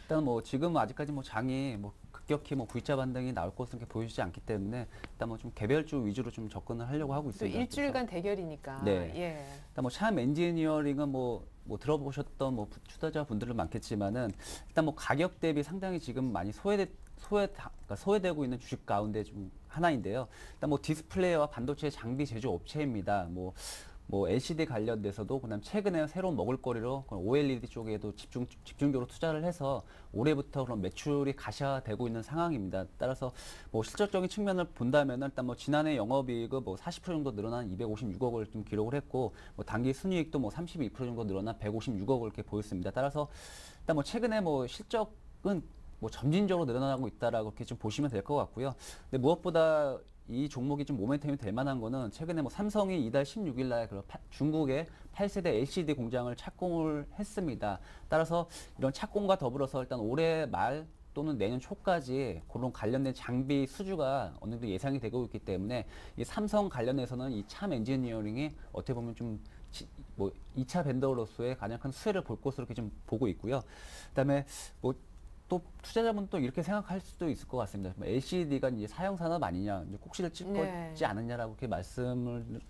일단 뭐 지금 아직까지 뭐 장이 뭐 급격히 뭐 V자 반등이 나올 것은 이렇게 보이지 않기 때문에 일단 뭐 좀 개별주 위주로 좀 접근을 하려고 하고 또 있습니다. 일주일간 대결이니까. 네. 예. 일단 뭐 참 엔지니어링은 뭐 들어보셨던 뭐 투자자분들은 많겠지만은 일단 뭐 가격 대비 상당히 지금 많이 그러니까 소외되고 있는 주식 가운데 좀 하나인데요. 일단 뭐 디스플레이와 반도체 장비 제조 업체입니다. 뭐 LCD 관련돼서도 그다음 최근에 새로운 먹을거리로 OLED 쪽에도 집중적으로 투자를 해서 올해부터 그런 매출이 가시화되고 있는 상황입니다. 따라서 뭐 실질적인 측면을 본다면 일단 뭐 지난해 영업이익은 뭐 40% 정도 늘어난 256억을 좀 기록을 했고 뭐 단기 순이익도 뭐 32% 정도 늘어난 156억을 이렇게 보였습니다. 따라서 일단 뭐 최근에 뭐 실적은 뭐 점진적으로 늘어나고 있다라고 이렇게 좀 보시면 될 것 같고요. 근데 무엇보다 이 종목이 좀 모멘텀이 될 만한 거는 최근에 뭐 삼성이 이달 16일 날 중국의 8세대 LCD 공장을 착공을 했습니다. 따라서 이런 착공과 더불어서 일단 올해 말 또는 내년 초까지 그런 관련된 장비 수주가 어느 정도 예상이 되고 있기 때문에 이 삼성 관련해서는 이 참 엔지니어링이 어떻게 보면 좀 뭐 2차 벤더로서의 가장 큰 수혜를 볼 것으로 이렇게 좀 보고 있고요. 그다음에 뭐 또 투자자분 또 이렇게 생각할 수도 있을 것 같습니다. LCD가 이제 사형 산업 아니냐, 이제 꼭지를 찍지 않느냐라고 이렇게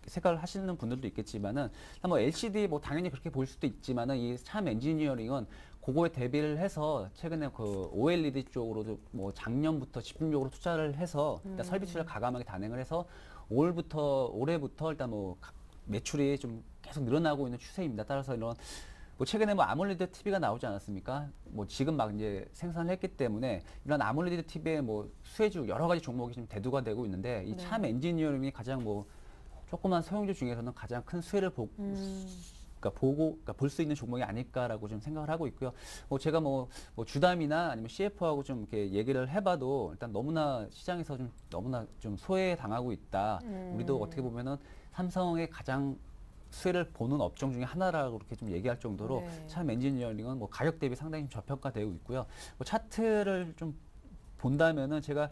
생각을 하시는 분들도 있겠지만은, 뭐 LCD 뭐 당연히 그렇게 볼 수도 있지만은 이 참 엔지니어링은 그거에 대비를 해서 최근에 그 OLED 쪽으로도 뭐 작년부터 집중적으로 투자를 해서 일단 설비수를 가감하게 단행을 해서 올해부터 일단 뭐 매출이 좀 계속 늘어나고 있는 추세입니다. 따라서 이런 뭐 최근에 뭐 아몰레드 TV가 나오지 않았습니까? 뭐 지금 막 이제 생산을 했기 때문에 이런 아몰레드 TV의 뭐 수혜주 여러 가지 종목이 좀 대두가 되고 있는데 이 참 엔지니어링이 가장 뭐 조그만 소형주 중에서는 가장 큰 수혜를 그러니까 볼 수 있는 종목이 아닐까라고 좀 생각을 하고 있고요. 뭐 제가 뭐 주담이나 아니면 CF하고 좀 이렇게 얘기를 해봐도 일단 너무나 시장에서 좀 너무나 좀 소외당하고 있다. 우리도 어떻게 보면은 삼성의 가장 수혜를 보는 업종 중에 하나라고 그렇게 좀 얘기할 정도로 참 엔지니어링은 뭐 가격 대비 상당히 저평가되고 있고요. 뭐 차트를 좀 본다면은 제가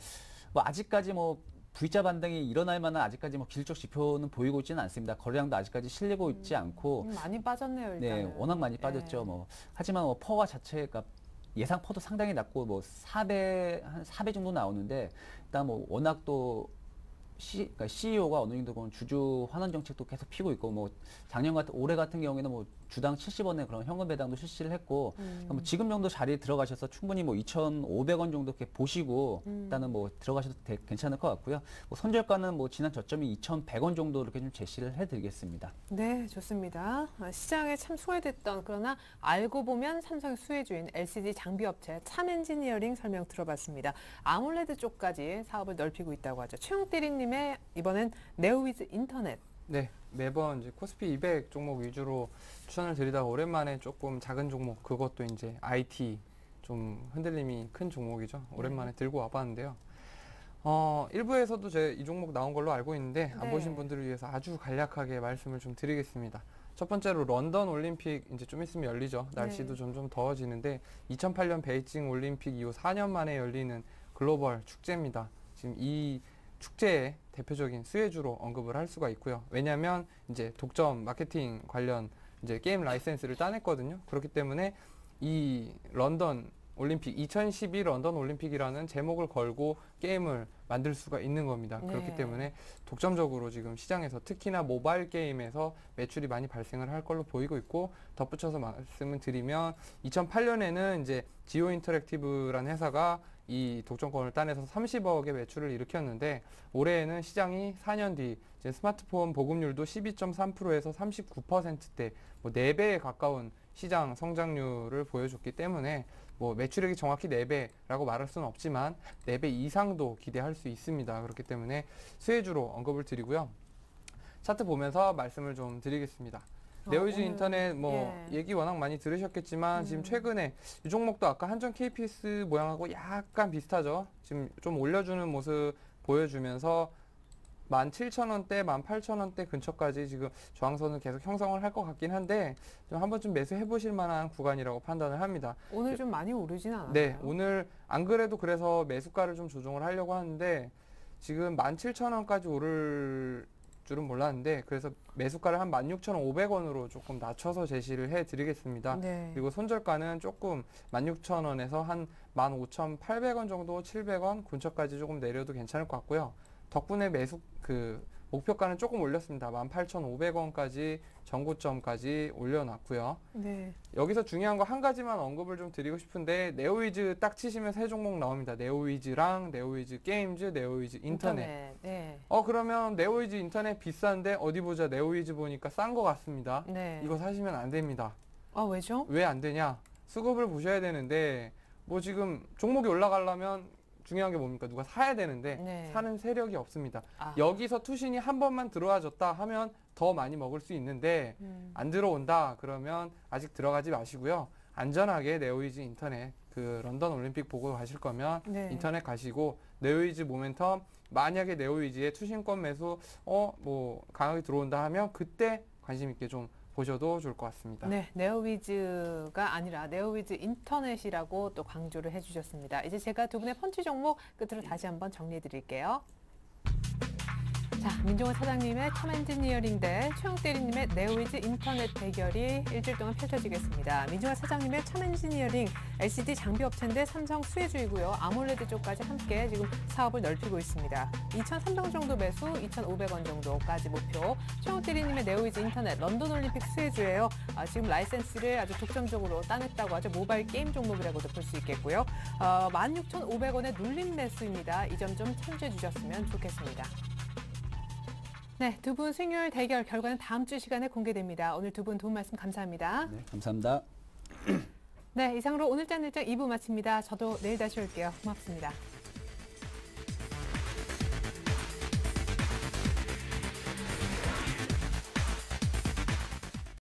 뭐 아직까지 뭐 V자 반등이 일어날 만한 아직까지 뭐 기술적 지표는 보이고 있지는 않습니다. 거래량도 아직까지 실리고 있지 않고 많이 빠졌네요, 일단. 네, 워낙 많이 빠졌죠. 뭐 하지만 뭐 퍼가 자체가 예상 퍼도 상당히 낮고 뭐 4배 한 4배 정도 나오는데 일단 뭐 워낙 또 그러니까 CEO가 어느 정도 그런 주주 환원 정책도 계속 피고 있고 뭐 올해 같은 경우에는 뭐 주당 70원의 그런 현금 배당도 실시를 했고 뭐 지금 정도 자리에 들어가셔서 충분히 뭐 2,500원 정도 이렇게 보시고 일단은 뭐 들어가셔도 괜찮을 것 같고요. 뭐 손절가는 뭐 지난 저점이 2,100원 정도 이렇게 좀 제시를 해드리겠습니다. 네, 좋습니다. 시장에 참 소외됐던 그러나 알고 보면 삼성의 수혜주인 LCD 장비업체 참엔지니어링 설명 들어봤습니다. 아몰레드 쪽까지 사업을 넓히고 있다고 하죠. 최용대리님의 이번엔 네오위즈 인터넷. 네, 매번 이제 코스피 200 종목 위주로 추천을 드리다가 오랜만에 조금 작은 종목, 그것도 이제 IT 좀 흔들림이 큰 종목이죠. 오랜만에 들고 와봤는데요. 일부에서도 제 이 종목 나온 걸로 알고 있는데 안 네. 보신 분들을 위해서 아주 간략하게 말씀을 좀 드리겠습니다. 첫 번째로 런던 올림픽 이제 좀 있으면 열리죠. 날씨도 네. 점점 더워지는데 2008년 베이징 올림픽 이후 4년 만에 열리는 글로벌 축제입니다. 지금 이 축제의 대표적인 수혜주로 언급을 할 수가 있고요. 왜냐하면 이제 독점 마케팅 관련 이제 게임 라이센스를 따냈거든요. 그렇기 때문에 이 런던 올림픽 2012 런던 올림픽이라는 제목을 걸고 게임을 만들 수가 있는 겁니다. 네. 그렇기 때문에 독점적으로 지금 시장에서 특히나 모바일 게임에서 매출이 많이 발생을 할 걸로 보이고 있고, 덧붙여서 말씀을 드리면 2008년에는 이제 지오 인터랙티브라는 회사가 이 독점권을 따내서 30억의 매출을 일으켰는데, 올해에는 시장이 4년 뒤 이제 스마트폰 보급률도 12.3%에서 39%대 뭐 4배에 가까운 시장 성장률을 보여줬기 때문에 뭐 매출액이 정확히 4배라고 말할 수는 없지만 4배 이상도 기대할 수 있습니다. 그렇기 때문에 수혜주로 언급을 드리고요. 차트 보면서 말씀을 좀 드리겠습니다. 네오위즈 오늘, 인터넷 뭐 예. 얘기 워낙 많이 들으셨겠지만 지금 최근에 이 종목도 아까 한전 KPS 모양하고 약간 비슷하죠. 지금 좀 올려주는 모습 보여주면서 17,000원대, 18,000원대 근처까지 지금 저항선을 계속 형성을 할 것 같긴 한데 좀 한번 좀 매수해 보실 만한 구간이라고 판단을 합니다. 오늘 좀 많이 오르진 않았나요? 네, 오늘 안 그래도 그래서 매수가를 좀 조정을 하려고 하는데 지금 17,000원까지 오를 줄은 몰랐는데, 그래서 매수가를 한 16,500원으로 조금 낮춰서 제시를 해드리겠습니다. 네. 그리고 손절가는 조금 16,000원에서 한 15,800원 정도, 700원 근처까지 조금 내려도 괜찮을 것 같고요. 덕분에 목표가는 조금 올렸습니다. 18,500원까지 전고점까지 올려놨고요. 네. 여기서 중요한 거 한 가지만 언급을 좀 드리고 싶은데, 네오위즈 딱 치시면 세 종목 나옵니다. 네오위즈랑 네오위즈 게임즈, 네오위즈 인터넷. 네. 그러면 네오위즈 인터넷 비싼데 어디 보자. 네오위즈 보니까 싼 거 같습니다. 네. 이거 사시면 안 됩니다. 아, 왜죠? 왜 안 되냐? 수급을 보셔야 되는데, 뭐 지금 종목이 올라가려면 중요한 게 뭡니까? 누가 사야 되는데 네. 사는 세력이 없습니다. 아. 여기서 투신이 한 번만 들어와줬다 하면 더 많이 먹을 수 있는데 안 들어온다 그러면 아직 들어가지 마시고요. 안전하게 네오위즈 인터넷 그 런던 올림픽 보고 가실 거면 네. 인터넷 가시고, 네오위즈 모멘텀 만약에 네오위즈의 투신권 매수 뭐 강하게 들어온다 하면 그때 관심 있게 좀 보셔도 좋을 것 같습니다. 네, 네오위즈가 아니라 네오위즈 인터넷이라고 또 강조를 해주셨습니다. 이제 제가 두 분의 펀치 종목 끝으로 다시 한번 정리해 드릴게요. 자, 민종원 사장님의 첨엔지니어링 대 최영대리님의 네오위즈 인터넷 대결이 일주일 동안 펼쳐지겠습니다. 민종원 사장님의 첨엔지니어링 LCD 장비 업체인데 삼성 수혜주이고요. 아몰레드 쪽까지 함께 지금 사업을 넓히고 있습니다. 2,300원 정도 매수, 2,500원 정도까지 목표. 최영대리님의 네오위즈 인터넷 런던 올림픽 수혜주예요. 지금 라이센스를 아주 독점적으로 따냈다고 하죠. 모바일 게임 종목이라고도 볼 수 있겠고요. 16,500원의 눌림 매수입니다. 이 점 좀 참조해 주셨으면 좋겠습니다. 네, 두 분 수익률 대결 결과는 다음 주 시간에 공개됩니다. 오늘 두 분 도움 말씀 감사합니다. 네, 감사합니다. 네, 이상으로 오늘 짠 일정 2부 마칩니다. 저도 내일 다시 올게요. 고맙습니다.